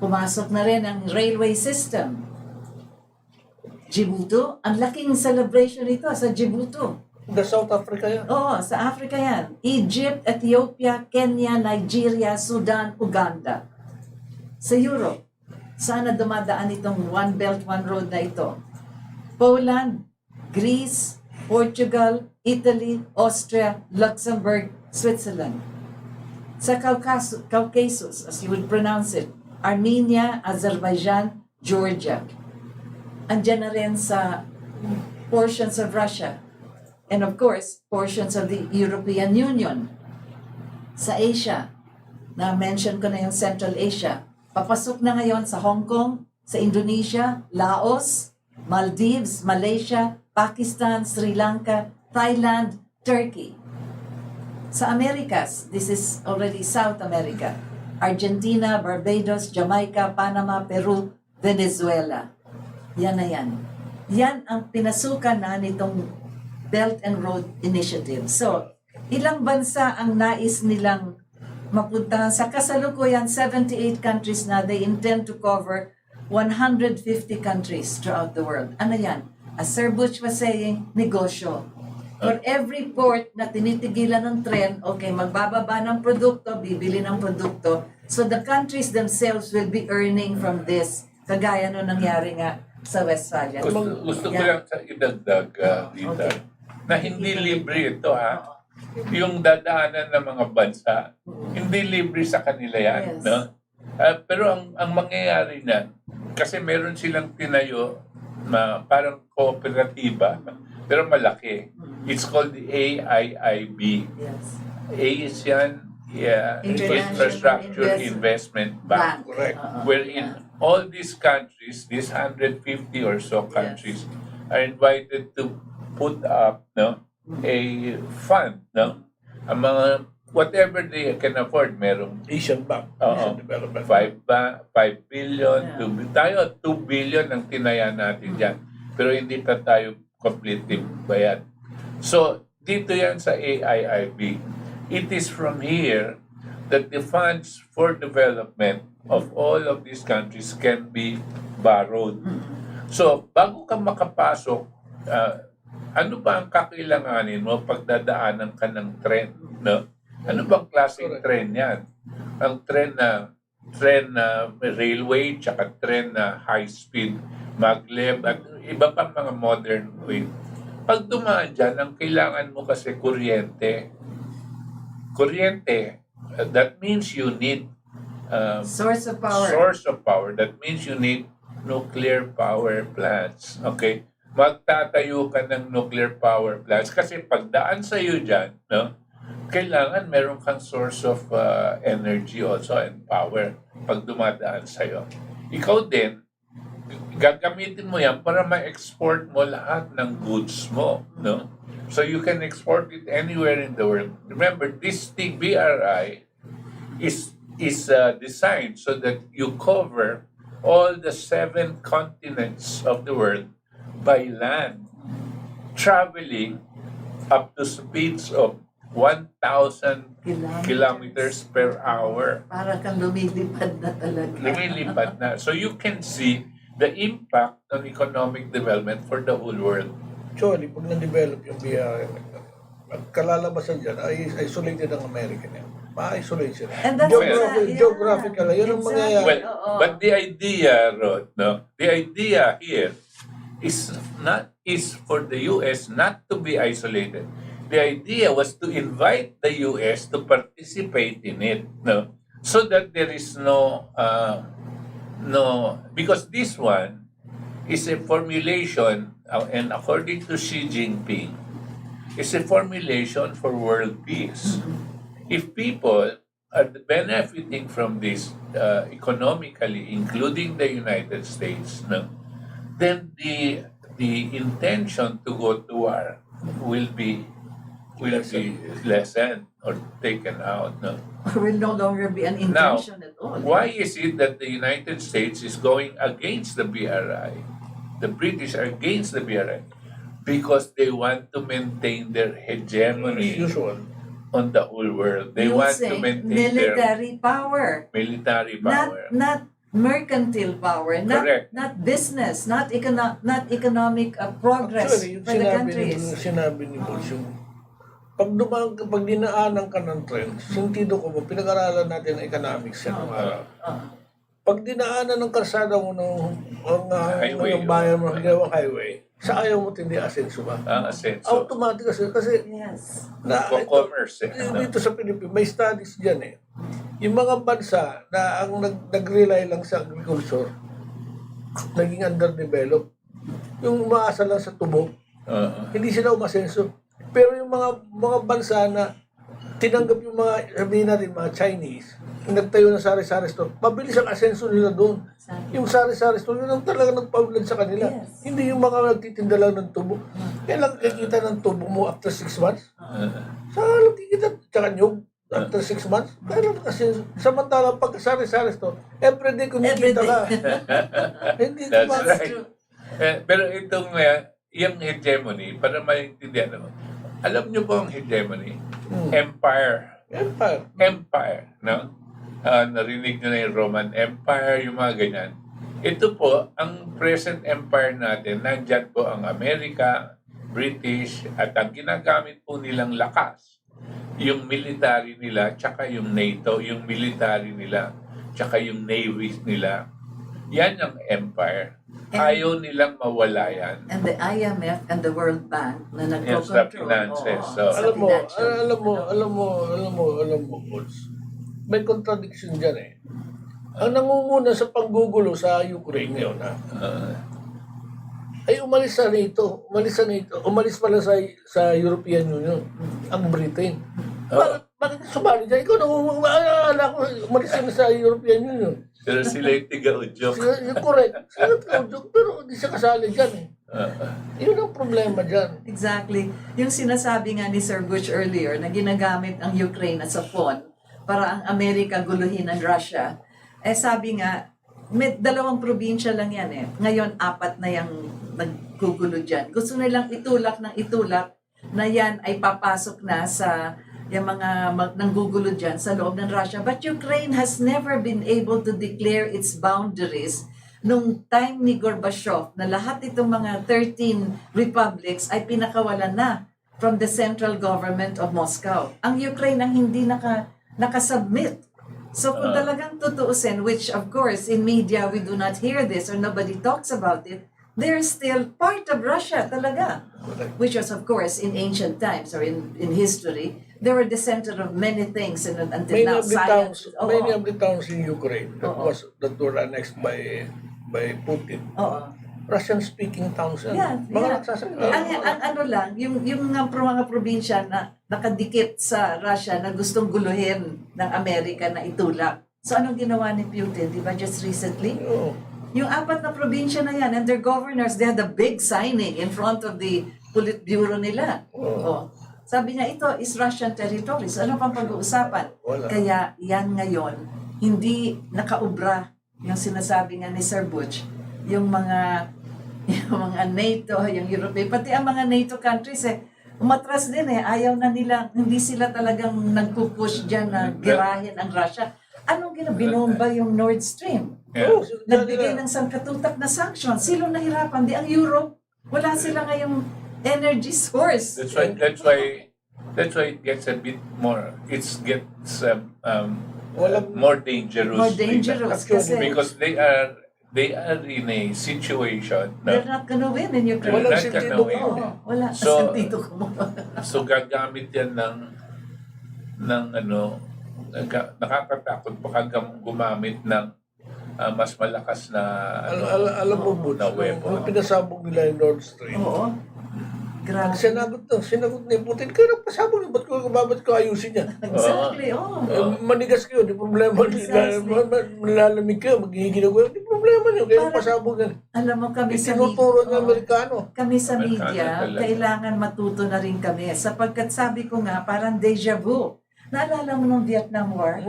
pumasok na rin ang railway system. Djibouti, ang laking celebration ito sa Djibouti. The South Africa yan. Oo, sa Africa yan. Egypt, Ethiopia, Kenya, Nigeria, Sudan, Uganda. Sa Europe, sana dumadaan itong One Belt, One Road na ito. Poland, Greece, Portugal, Italy, Austria, Luxembourg, Switzerland. Sa Caucasus, as you would pronounce it, Armenia, Azerbaijan, Georgia. Andiyan na rin sa portions of Russia. And of course, portions of the European Union. Sa Asia, na-mention ko na yung Central Asia. Papasok na ngayon sa Hong Kong, sa Indonesia, Laos, Maldives, Malaysia, Pakistan, Sri Lanka, Thailand, Turkey. Sa Americas, this is already South America. Argentina, Barbados, Jamaica, Panama, Peru, Venezuela. Yan na yan. Yan ang pinasukan na nitong Belt and Road Initiative. So, ilang bansa ang nais nilang mapuntahan? Sa kasalukuyan, 78 countries na. They intend to cover 150 countries throughout the world. Ano yan? As Sir Butch was saying, negosyo. For every port na tinitigilan ng tren, okay, magbababa ng produkto, bibili ng produkto. So the countries themselves will be earning from this. Kagaya no nangyari nga sa Westphalia. Gusto ko lang sa idagdag, Rita, na hindi libre ito, ha? Yung dadaanan ng mga bansa, hindi libre sa kanila yan. Yes. No? Pero ang mangyayari niyan, kasi meron silang tinayo na parang kooperatiba, pero malaki. It's called the AIIB. Yes. A is yan, Infrastructure Investment Bank. Correct. Wherein all these countries, these 150 or so countries, are invited to put up a fund. Ang mga, whatever they can afford, merong Asian Bank. Oo. Asian Development. 5 billion, 2 tayo, 2 billion ang tinaya natin dyan. Pero hindi pa tayo completely bayad. So, dito yan sa AIIB. It is from here that the funds for development of all of these countries can be borrowed. So, bago ka makapasok, ano ba ang kakailanganin mo pag dadaanan ka ng tren? No? Ano bang klaseng tren yan? Ang tren na railway, tsaka tren na high-speed, maglev, at iba pang mga modern way. Pag dumaan dyan, ang kailangan mo kasi kuryente. Kuryente, that means you need Source of power. source of power. That means you need nuclear power plants. Okay? Magtatayo ka ng nuclear power plants kasi pagdaan sa iyo dyan, no? Kailangan meron kang source of energy also and power pag dumadaan sa iyo. Ikaw din, gagamitin mo yan para ma-export mo lahat ng goods mo, no? So you can export it anywhere in the world. Remember, this thing, BRI, is designed so that you cover all the 7 continents of the world by land, traveling up to speeds of 1,000 kilometers per hour. Para kang lumilipad na talaga. Lumilipad na. So you can see the impact on economic development for the whole world. Actually, pag na-develop yung BRI, ang kalalabasan dyan ay isolated ang American yan. Ma-isolate sila. And that's Geographical, yun ang mangyayari. Well, but the idea, Rod, no? The idea here is for the US not to be isolated. The idea was to invite the US to participate in it, no? So that there is no because this one is a formulation, and according to Xi Jinping, is a formulation for world peace. If people are benefiting from this economically, including the United States, no, then the intention to go to war will be lessened or taken out. No? Or will no longer be an intention at all. Why is it that the United States is going against the BRI? The British are against the BRI because they want to maintain their hegemony on the whole world. They want to maintain military power. Military power. Not mercantile power, not business, not economic progress Actually, for the countries. Sinabi ni Butch, pag dinaanan ka ng trend, sentido ko mo, pinag-aralan natin ang economics yan ng araw. Pag dinaanan ng kalsada mo ng bayan mo, ginawang highway, sa ayaw mo tindi asenso ba? Asenso. Automatic kasi Yes. Commerce. Dito sa Pilipinas, may studies dyan eh. Yung mga bansa na ang nag-rely lang sa agriculture, naging underdeveloped. Yung umaasa lang sa tubo, hindi sila umasenso. Pero yung mga bansa na tinanggap yung mga, sabihin natin, mga Chinese, nagtayo ng sari-sari store, mabilis ang asenso nila doon. Yung sari-sari store, yun ang talaga nagpaulad sa kanila. Yes. Hindi yung mga nagtitinda lang ng tubo. Kailan kikita ng tubo mo after 6 months? Saka lang kikita, tsaka nyug, after 6 months? Kailan kasi, samantalang pag sari-sari store, everyday kumikita ka. Hindi That's ba? right. Pero itong yung hegemony, para maintindihan naman, alam niyo po ang hegemony? Empire, no? Narinig nyo na yung Roman Empire, yung mga ganyan. Ito po, ang present empire natin, nandyan po ang Amerika, British, at ang ginagamit po nilang lakas, yung military nila, tsaka yung NATO, yung military nila, tsaka yung navy nila. Yan ang empire. Ayaw nilang mawala yan. And the IMF and the World Bank na Yes, sa nagko-control. finances. Oo, So, Alam mo, Bulls, may contradiction dyan eh. Ang nangunguna sa panggugulo sa Ukraine ngayon, ay umalis pala sa European Union, ang Britain. Bakit sumali dyan? Ikaw nangunguna ko, umalis na sa European Union. pero sila yung tiga-udyok. Correct. Sila tiga-udyok, pero hindi siya kasali dyan eh. Yun ang problema dyan. Exactly. Yung sinasabi nga ni Sir Butch earlier na ginagamit ang Ukraine as a pawn para ang Amerika guluhin ang Russia. Eh sabi nga, may 2 probinsya lang yan eh. Ngayon, 4 na yung naggugulo dyan. Gusto nilang itulak ng itulak na yan ay papasok na sa yung mga nanggugulo dyan sa loob ng Russia. But Ukraine has never been able to declare its boundaries nung time ni Gorbachev na lahat itong mga 13 republics ay pinakawalan na from the central government of Moscow. Ang Ukraine ang hindi nakasubmit. So kung talagang tutuusin, which of course in media we do not hear this or nobody talks about it, they're still part of Russia talaga. Which was of course in ancient times or in history, they were the center of many things and until Many now of the science. towns, many of the towns in Ukraine that were annexed by Putin. Russian-speaking towns yan. Yeah, Mga yeah. nagsasalita. Ang ano lang, yung mga probinsya na nakadikit sa Russia na gustong guluhin ng Amerika na itulak. So anong ginawa ni Putin, di ba, just recently? Oo. Yung 4 na probinsya na yan and their governors, they had a big signing in front of the Politburo nila. Oh. Sabi niya, ito is Russian territory. So ano pang pag-uusapan? Wala. Kaya yan ngayon, hindi nakaubra yung sinasabi nga ni Sir Butch, yung mga NATO, yung European, pati ang mga NATO countries umatras din ayaw na nila, hindi sila talagang nagpupush dyan na girahin ang Russia. Anong binomba yung Nord Stream? Yeah. Nagbigay ng sangkatutak na sanctions. Sino nahirapan? Di ang Europe, wala sila ngayong energy source. That's why it gets a bit more. It gets more dangerous. More dangerous kasi because they are in a situation they're na not gonna win in Ukraine. Walang not sentido. gonna win. Oo, wala. So- Sentido ko mo. So gagamit yan ng nakakatakot baka gumamit ng mas malakas na Alam mo, Butch, na weapon. nung pinasabog nila yung Nord Stream, Oo. Grabe. sinagot ni Putin, kaya nagpasabog niya, ba't ko ayusin yan? Exactly, oo. Manigas kayo, di problema. Exactly. Malalamig kayo, magiging ginagawa, di problema niyo, kaya pasabog yan. Alam mo kami sa Tinuturo ng oo. Amerikano. Kami sa Amerikano media, talaga. kailangan matuto na rin kami. Sapagkat sabi ko nga, parang deja vu. Naalala mo nung Vietnam War?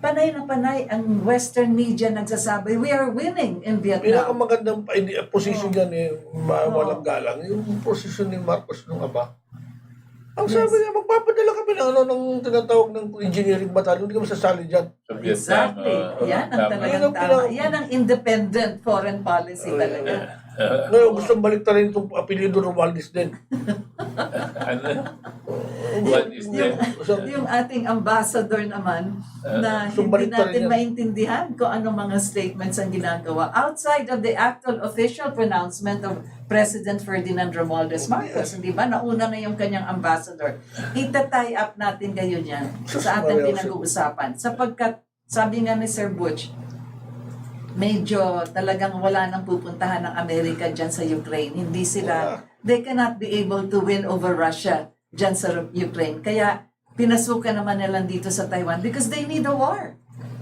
Panay na panay ang Western media nagsasabi, we are winning in Vietnam. Pinakamagandang position yan walang galang, yung position ni Marcos nung aba. Ang sabi niya, magpapadala kami ng tinatawag ng engineering battalion, hindi kami sasali dyan. Sa Vietnam. Exactly. Yan ang talagang tama. Yan ang independent foreign policy talaga. Ngayon, gusto balik na rin itong apelido Romualdez din. Ano? What is that? Yung ating ambassador naman na hindi Sumbalik pa rin natin yan. maintindihan kung ano mga statements ang ginagawa outside of the actual official pronouncement of President Ferdinand Romualdez Marcos, hindi ba? Nauna na yung kanyang ambassador. Ita-tie up natin kayo niyan sa ating pinag-uusapan. Sapagkat, sabi nga ni Sir Butch, medyo talagang wala nang pupuntahan ng Amerika dyan sa Ukraine. Hindi sila, they cannot be able to win over Russia dyan sa Ukraine. Kaya pinasukan naman nila dito sa Taiwan because they need a war.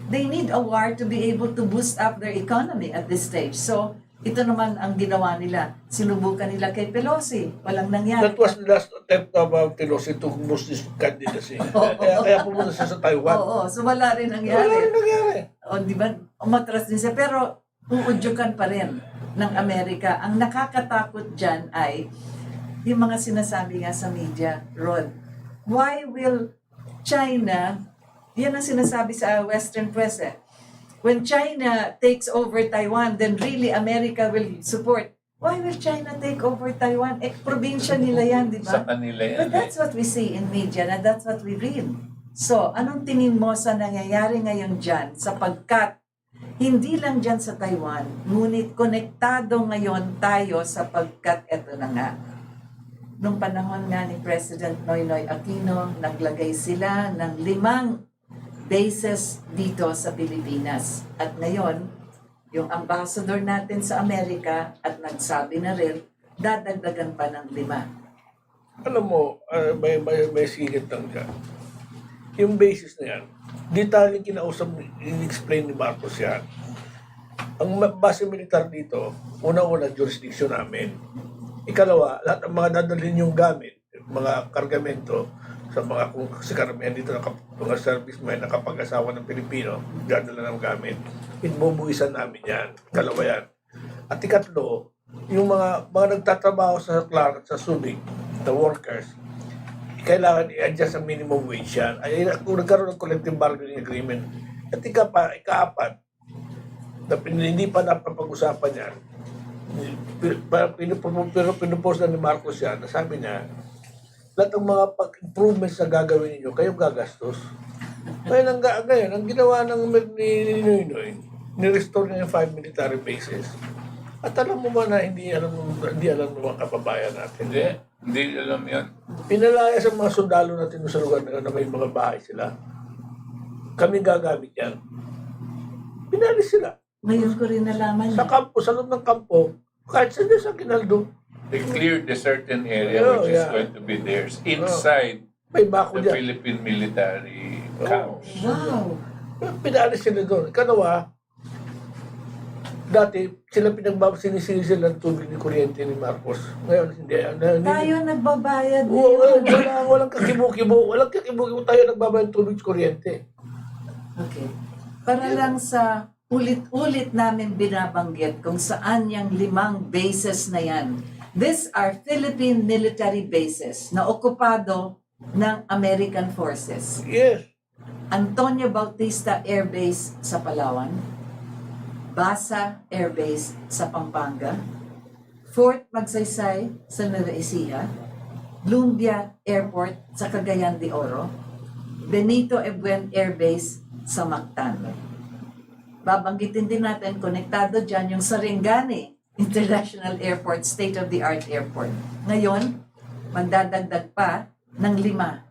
They need a war to be able to boost up their economy at this stage. So, ito naman ang ginawa nila. Sinubukan nila kay Pelosi. Walang nangyari. That was the last attempt of Pelosi to boost his candidacy. Kaya pumunta siya sa Taiwan. Oo, so wala rin nangyari. Wala rin nangyari. O, di ba, umatras din siya. Pero, uudyukan pa rin ng Amerika. Ang nakakatakot dyan ay yung mga sinasabi nga sa media, Rod. Why will China, yan ang sinasabi sa Western press when China takes over Taiwan, then really America will support. Why will China take over Taiwan? Probinsya nila yan, di Sa ba? kanila yan. But that's what we see in media and that's what we read. So, anong tingin mo sa nangyayari ngayon dyan? Sapagkat, hindi lang dyan sa Taiwan, ngunit konektado ngayon tayo sapagkat eto na nga. Nung panahon nga ni President Noynoy Aquino, naglagay sila ng 5 bases dito sa Pilipinas. At ngayon, yung ambassador natin sa Amerika at nagsabi na rin, dadagdagan pa ng 5. Alam mo, may sigit lang dyan. Yung basis na yan, di tayo kinausap, in-explain ni Marcos yan. Ang base militar dito, una-una, jurisdiction namin. Ikalawa, lahat ng mga dadalhin yung gamit, mga kargamento, sa mga kung kasi karamihan dito mga servicemen na kapag-asawa ng Pilipino, dadala ng gamit, itbubuisan namin yan. Kalawa yan. At ikatlo, yung mga nagtatrabaho sa Clark, sa Subic, the workers, kailangan i-adjust ang minimum wage yan. Ay, kung nagkaroon ng collective bargaining agreement, at ikaapat, na hindi pa napapag-usapan yan, pero pinupost na ni Marcos yan, nasabi niya, lahat ng mga improvements na gagawin ninyo, kayong gagastos. Ngayon, ang ginawa ni Noynoy, ni-restore niya yung 5 military bases. At alam mo ba na hindi alam ng mga kababayan natin? Hindi alam yan. Pinalaya sa mga sundalo natin sa lugar na may mga bahay sila. Kami gagamit yan. Pinalis sila. Ngayon ko rin nalaman Sa kampo, sa loob ng kampo, kahit sa Ginaldo, They cleared a certain area which is going to be theirs inside may bako the dyan. Philippine military camps. Wow! Pinalis sila doon. Kanawa, dati, sinisili sila ng tubig ni kuryente ni Marcos. Ngayon, hindi. Tayo nagbabayad Walang kakibo-kibo. Tayo nagbabayad ng tubig sa kuryente. Okay. Para lang sa ulit-ulit namin binabanggit kung saan yung 5 bases na yan. These are Philippine military bases na okupado ng American forces. Yes. Antonio Bautista Air Base sa Palawan, Basa Air Base sa Pampanga, Fort Magsaysay sa Nueva Ecija, Lumbia Airport sa Cagayan de Oro, Benito Ebuen Air Base sa Mactan. Babanggitin din natin, konektado dyan yung Sarangani International Airport, state-of-the-art airport. Ngayon, magdadagdag pa ng 5.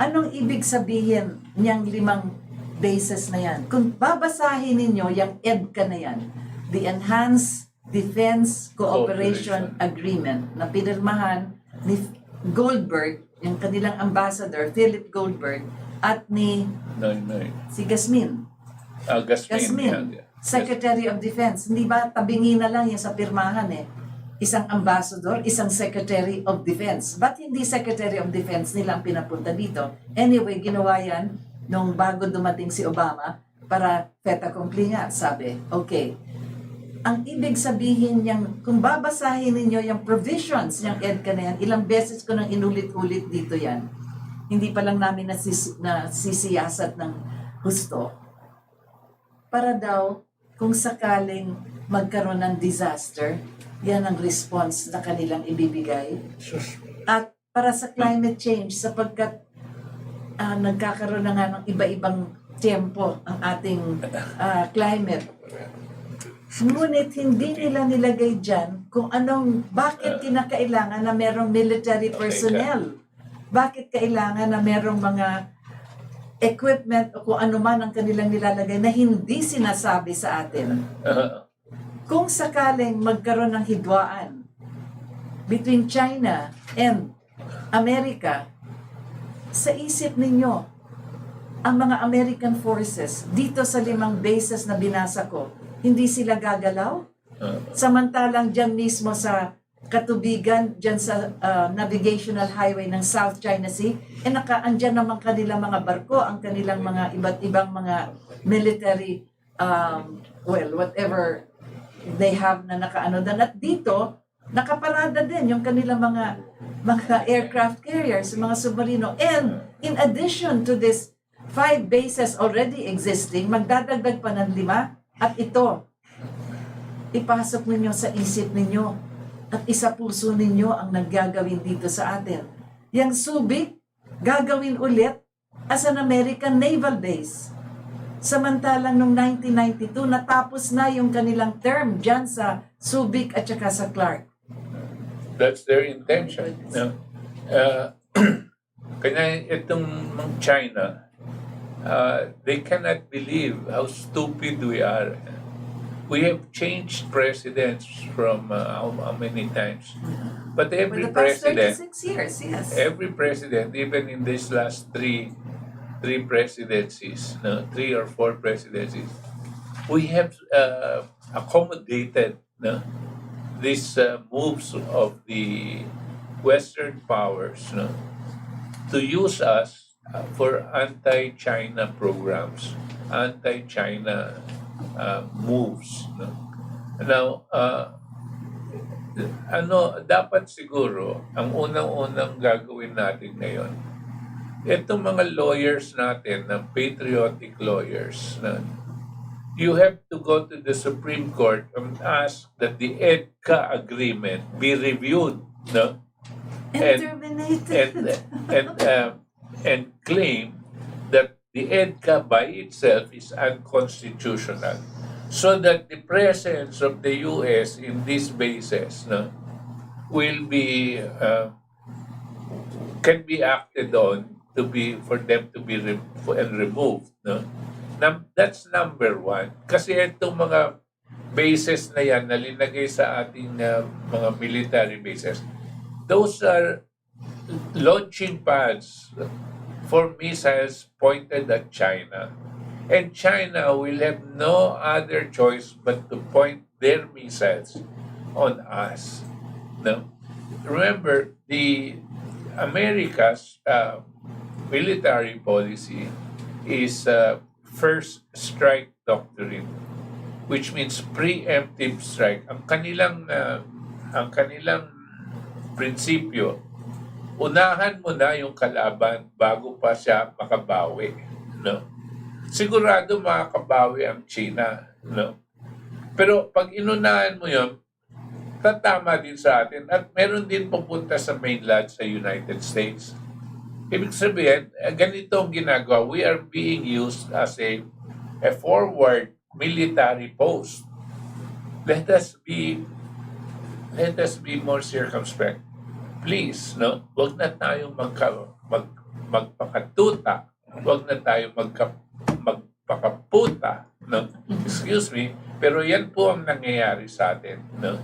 Anong ibig sabihin niyang 5 bases na yan? Kung babasahin ninyo yung EDCA na yan, the Enhanced Defense Cooperation Agreement na pinirmahan ni Goldberg, yung kanilang ambassador, Philip Goldberg, at ni si Gasmin. Gasmin, Secretary of Defense. Hindi ba tabingi na lang yung sa pirmahan eh? Isang ambassador, isang Secretary of Defense. Ba't hindi Secretary of Defense nila ang pinapunta dito? Anyway, ginawa yan nung bago dumating si Obama para fait accompli nga, sabi. Okay. Ang ibig sabihin niyang, kung babasahin ninyo yung provisions ng EDCA na yan, ilang beses ko nang inulit-ulit dito yan. Hindi pa lang namin nasisiyasat ng husto. Para daw, kung sakaling magkaroon ng disaster, yan ang response na kanilang ibibigay. At para sa climate change, sapagkat nagkakaroon na nga ng iba-ibang tempo ang ating climate. Ngunit hindi nila nilagay dyan kung bakit kinakailangan na merong military personnel. Bakit kailangan na merong mga equipment o kung ano man ang kanilang nilalagay na hindi sinasabi sa atin. Kung sakaling magkaroon ng hidwaan between China and America, sa isip ninyo, ang mga American forces dito sa 5 bases na binasa ko, hindi sila gagalaw? Samantalang dyan mismo sa katubigan, dyan sa navigational highway ng South China Sea, andyan naman kanilang mga barko, ang kanilang mga iba't ibang mga military, whatever they have na nakaano doon. At dito, nakaparada din yung kanilang mga aircraft carriers, mga submarino. And in addition to this 5 bases already existing, magdadagdag pa ng 5, at ito, ipasok ninyo sa isip ninyo at isa puso ninyo ang naggagawin dito sa atin. Yang Subic, gagawin ulit as an American naval base. Samantalang noong 1992, natapos na yung kanilang term dyan sa Subic at saka sa Clark. That's their intention. Kaya itong China, they cannot believe how stupid we are. We have changed presidents from how many times? But every For the past president, 36 years, yes. every president, even in these last three presidencies, 3 or 4 presidencies, we have accommodated these moves of the Western powers to use us for anti-China programs, anti-China moves. Now, dapat siguro, ang unang-unang gagawin natin ngayon, itong mga lawyers natin, ng patriotic lawyers, na you have to go to the Supreme Court and ask that the EDCA agreement be reviewed, no? And And terminated. and claim that the EDCA by itself is unconstitutional, so that the presence of the U.S. in these bases, no, will be can be acted on to be for them to be removed, no. That's number one. Kasi itong mga bases na yan na linagay sa ating mga military bases, those are launching pads for missiles pointed at China. And China will have no other choice but to point their missiles on us. No? Remember, the America's military policy is first strike doctrine, which means preemptive strike. Ang kanilang prinsipyo, unahan mo na yung kalaban bago pa siya makabawi, no? Sigurado makakabawi ang China, no? Pero pag inunahan mo yun, tatama din sa atin at meron din pupunta sa mainland sa United States. Ibig sabihin, ganito ang ginagawa. We are being used as a forward military post. Let us be more circumspect. Please, no? Huwag na tayong magpakatuta. Huwag na tayong magpakaputa, no? Excuse me, pero yan po ang nangyayari sa atin, no?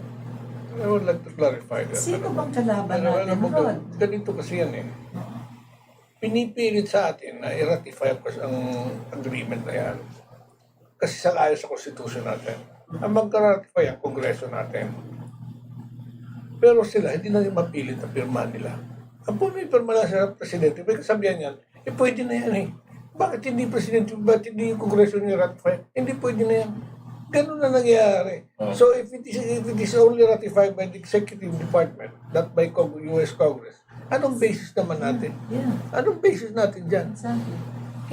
I would like to clarify that. Sino bang kalaban natin, Rod? Ganito kasi yan eh. Pinipilit sa atin na i-ratify ang agreement na yan. Kasi sa ayon sa Constitution natin. Ang magka-ratify ang Kongreso natin. Pero sila, hindi na rin mapilit na pirma nila. Ang pumipirma lang sa Presidente, may kasabihan yan, pwede na yan eh. Bakit hindi Presidente, bakit hindi yung Kongreso niya ratify? Hindi pwede na yan. Ganun na nangyayari. So if it is only ratified by the Executive Department, not by US Congress, anong basis naman natin? Yeah, Anong basis natin dyan? exactly.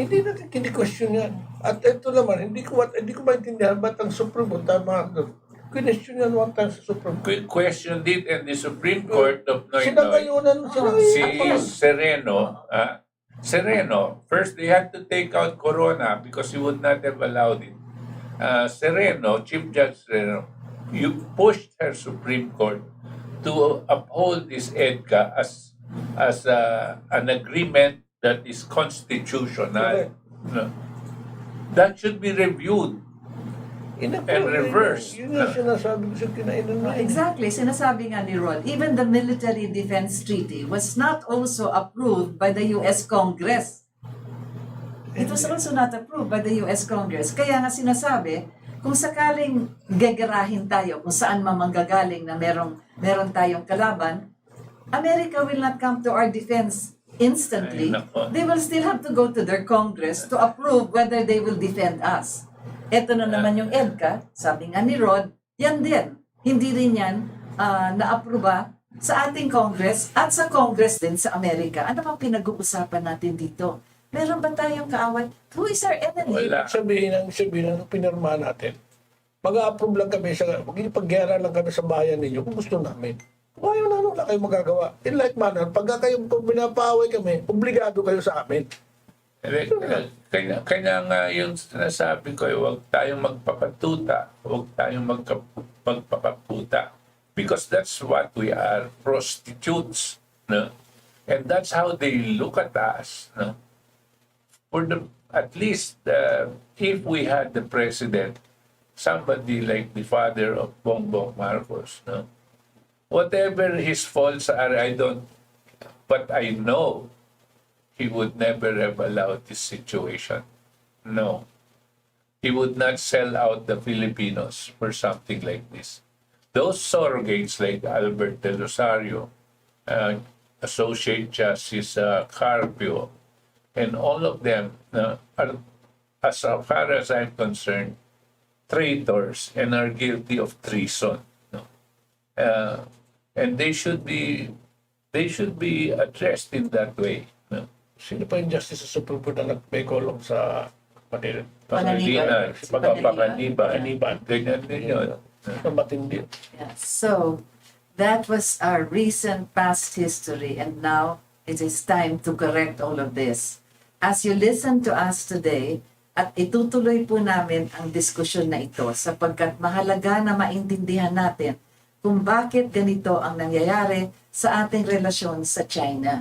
Hindi natin kini-question yan. At ito naman, hindi ko maintindihan ba't ang Supreme Court, tama, question yan one time sa Supreme Court. Questioned it and the Supreme Court of Sinagayunan, si Sereno, first they had to take out Corona because he would not have allowed it. Sereno, Chief Judge Sereno, you pushed her Supreme Court to uphold this EDCA as an agreement that is constitutional. No. That should be reviewed and reversed. Yun yung sinasabi ko sa kinainan na. Exactly. Sinasabi nga ni Rod, even the Military Defense Treaty was not also approved by the U.S. Congress. It was also not approved by the U.S. Congress. Kaya nga sinasabi, kung sakaling gagarahin tayo, kung saan mamanggagaling na meron tayong kalaban, America will not come to our defense instantly. Ay, nako. They will still have to go to their Congress to approve whether they will defend us. Ito na naman yung EDCA, sabi nga ni Rod, yan din. Hindi rin yan na-aproba sa ating Congress at sa Congress din sa Amerika. Ano bang pinag-uusapan natin dito? Meron ba tayong kaaway? Who is our enemy? Wala. Sabihin ng pinirma natin, mag-a-approve lang kami, magigipag-gera lang kami sa bayan ninyo kung gusto namin. Kung ayaw na, wala kayong magagawa. In like manner, pagka kayo pinapaway kami, obligado kayo sa amin. Kaya nga yung sinasabi ko, huwag tayong magpapatuta, huwag tayong magpapaputa. Because that's what we are, prostitutes. No? And that's how they look at us. No? At least, if we had the president, somebody like the father of Bongbong Marcos, no? Whatever his faults are, but I know he would never have allowed this situation. No. He would not sell out the Filipinos for something like this. Those surrogates like Albert De Rosario, Associate Justice Carpio, and all of them are, as far as I'm concerned, traitors and are guilty of treason. No? uh, and they should be addressed in that way. No? Sino pa yung Justice sa Supreme Court na may kolong sa Manila? Paglinawan, Si Paglinawan, ganyan din yun. Matindi. Yeah. So that was our recent past history, and now it is time to correct all of this. As you listen to us today, at itutuloy po namin ang diskusyon na ito sapagkat mahalaga na maintindihan natin kung bakit ganito ang nangyayari sa ating relasyon sa China.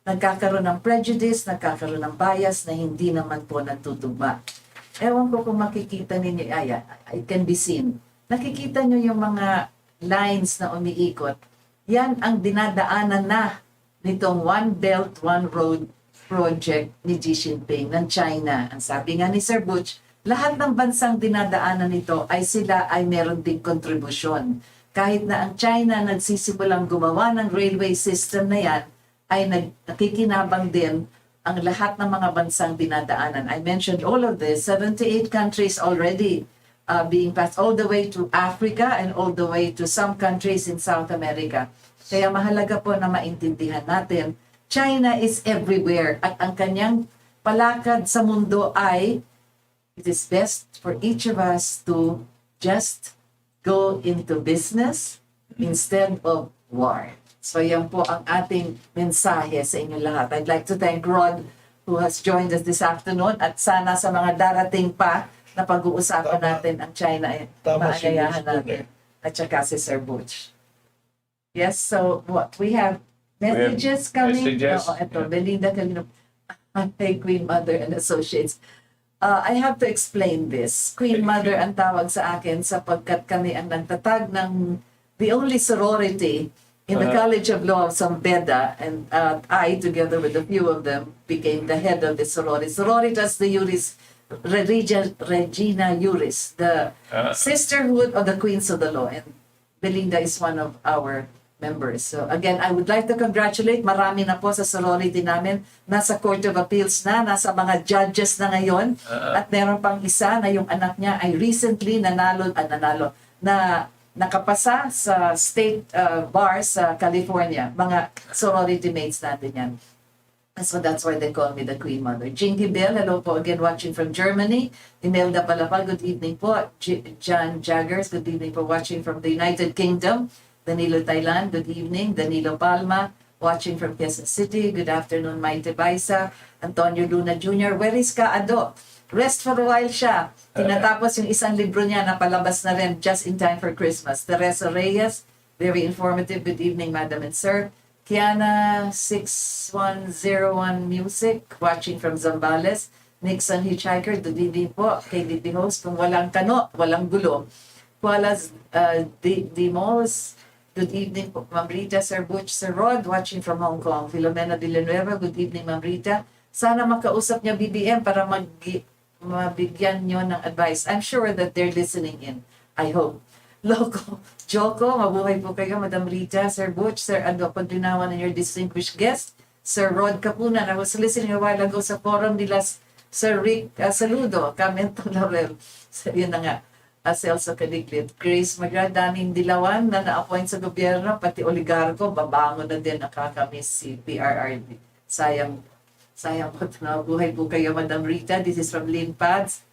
Nagkakaroon ng prejudice, nagkakaroon ng bias na hindi naman po nagtutugma. Ewan ko kung makikita ninyo, it can be seen. Nakikita nyo yung mga lines na umiikot. Yan ang dinadaanan na nitong One Belt, One Road project ni Xi Jinping ng China. Ang sabi nga ni Sir Butch, lahat ng bansang dinadaanan nito ay sila ay meron ding kontribusyon. Kahit na ang China nagsisimulang gumawa ng railway system na yan, ay nakikinabang din ang lahat ng mga bansang dinadaanan. I mentioned all of this, 78 countries already being passed all the way to Africa and all the way to some countries in South America. Kaya mahalaga po na maintindihan natin, China is everywhere at ang kanyang palakad sa mundo ay it is best for each of us to just go into business instead of war. So yan po ang ating mensahe sa inyo lahat. I'd like to thank Rod who has joined us this afternoon at sana sa mga darating pa na pag-uusapan natin ang China ay maagayahan natin. At saka si Sir Butch. Yes, so what we have messages coming. Messages. Oo, ito, Belinda Calino. Hey, Queen Mother and Associates. I have to explain this. Queen Mother ang tawag sa akin sapagkat kami ang nagtatag ng the only sorority in the College of Law of San Beda, and I, together with a few of them, became the head of the sorority. Sororitas de Juris, Regina Juris, the sisterhood of the Queens of the Law. And Belinda is one of our members. So again, I would like to congratulate. Marami na po sa sorority namin. Nasa Court of Appeals na, nasa mga judges na ngayon. At meron pang isa na yung anak niya ay recently na nakapasa sa state bar sa California. Mga sorority mates natin yan. So that's why they call me the Queen Mother. Jinky Bell, hello po again watching from Germany. Imelda Palapal, good evening po. John Jaggers, good evening po watching from the United Kingdom. Danilo Thailand, good evening. Danilo Palma, watching from Quezon City. Good afternoon, Maite Baisa. Antonio Luna Jr., where is Kaado? Rest for a while siya. Tinatapos yung isang libro niya na palabas na rin just in time for Christmas. Teresa Reyes, very informative. Good evening, Madam and Sir. Kiana 6101 Music, watching from Zambales. Nixon Hitchhiker, good evening po. KDP host, kung walang kano, walang gulo. Kualas Dimos, good evening po. Ma'am Rita, Sir Butch, Sir Rod, watching from Hong Kong. Filomena Villanueva, good evening, Ma'am Rita. Sana makausap niya BBM para mabigyan niyo ng advice. I'm sure that they're listening in. I hope. Loco, Joko, mabuhay po kayo, Madam Rita, Sir Butch, Sir Ando Paglinawan, and your distinguished guest, Sir Rod Kapunan. I was listening a while ago sa forum nila, Sir Rick Saludo, Camento Laurel. So, yun na nga, Celso Cadiglit. Grace Magra, daming dilawan na na-appoint sa gobyerno, pati oligarko, babangon na din nakakamiss si PRRD. Sayang po, mabuhay po kayo, Madam Rita. This is from Lynn Pads.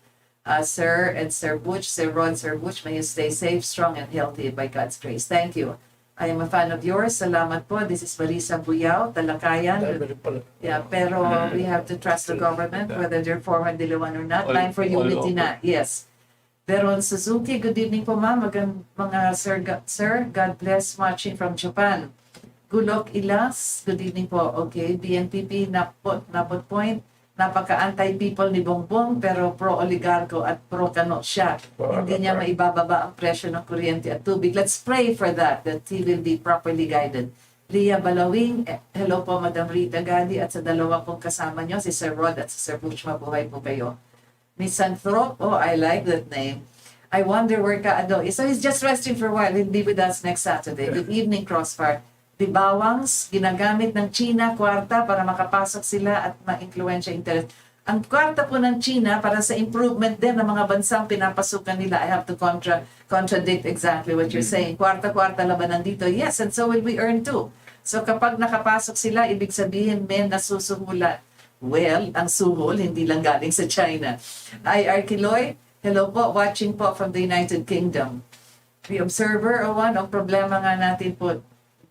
Sir and Sir Butch, Sir Ron, Sir Butch, may you stay safe, strong, and healthy by God's grace. Thank you. I am a fan of yours. Salamat po. This is Marisa Buyao, Talakayan. Yeah, pero we have to trust the government, whether they're for Dilawan or not. Time for unity na. Yes. Veron Suzuki, good evening po, ma'am. Mga sir, God bless, watching from Japan. Gulok Ilas, good evening po. Okay, BNPP, napot point. Napaka-anti-people ni Bongbong pero pro-oligarko at pro-kano siya. Hindi niya maibababa ang presyo ng kuryente at tubig. Let's pray for that he will be properly guided. Leah Balawing, hello po Madam Rita Gadi at sa dalawa pong kasama nyo, si Sir Rod at si Sir Butch, mabuhay po kayo. Misanthrop, oh I like that name. I wonder where Kaado is. So he's just resting for a while. He'll be with us next Saturday. Good evening, Crossfire. Bawangs, ginagamit ng China, kwarta para makapasok sila at ma-influensya interest. Ang kwarta po ng China para sa improvement din ng mga bansang pinapasukan nila. I have to contradict exactly what you're saying. Kwarta-kwarta laban nandito. Yes, and so will we earn too. So kapag nakapasok sila, ibig sabihin may nasusuhulan. Well, ang suhol, hindi lang galing sa China. I.R. Kiloy, hello po, watching po from the United Kingdom. The Observer, Owan, ang problema nga natin po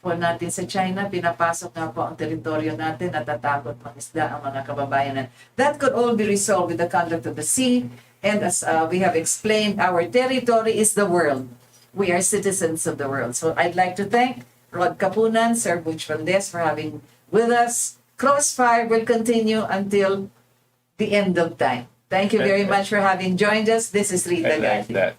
natin sa China, pinapasok nga po ang teritoryo natin, natatakot mangisda ang mga kababayan natin. That could all be resolved with the conduct of the sea, and as we have explained, our territory is the world. We are citizens of the world. So I'd like to thank Rod Kapunan, Sir Butch Valdes for having with us. Crossfire will continue until the end of time. Thank you very much for having joined us. This is Rita I like Gadi. that.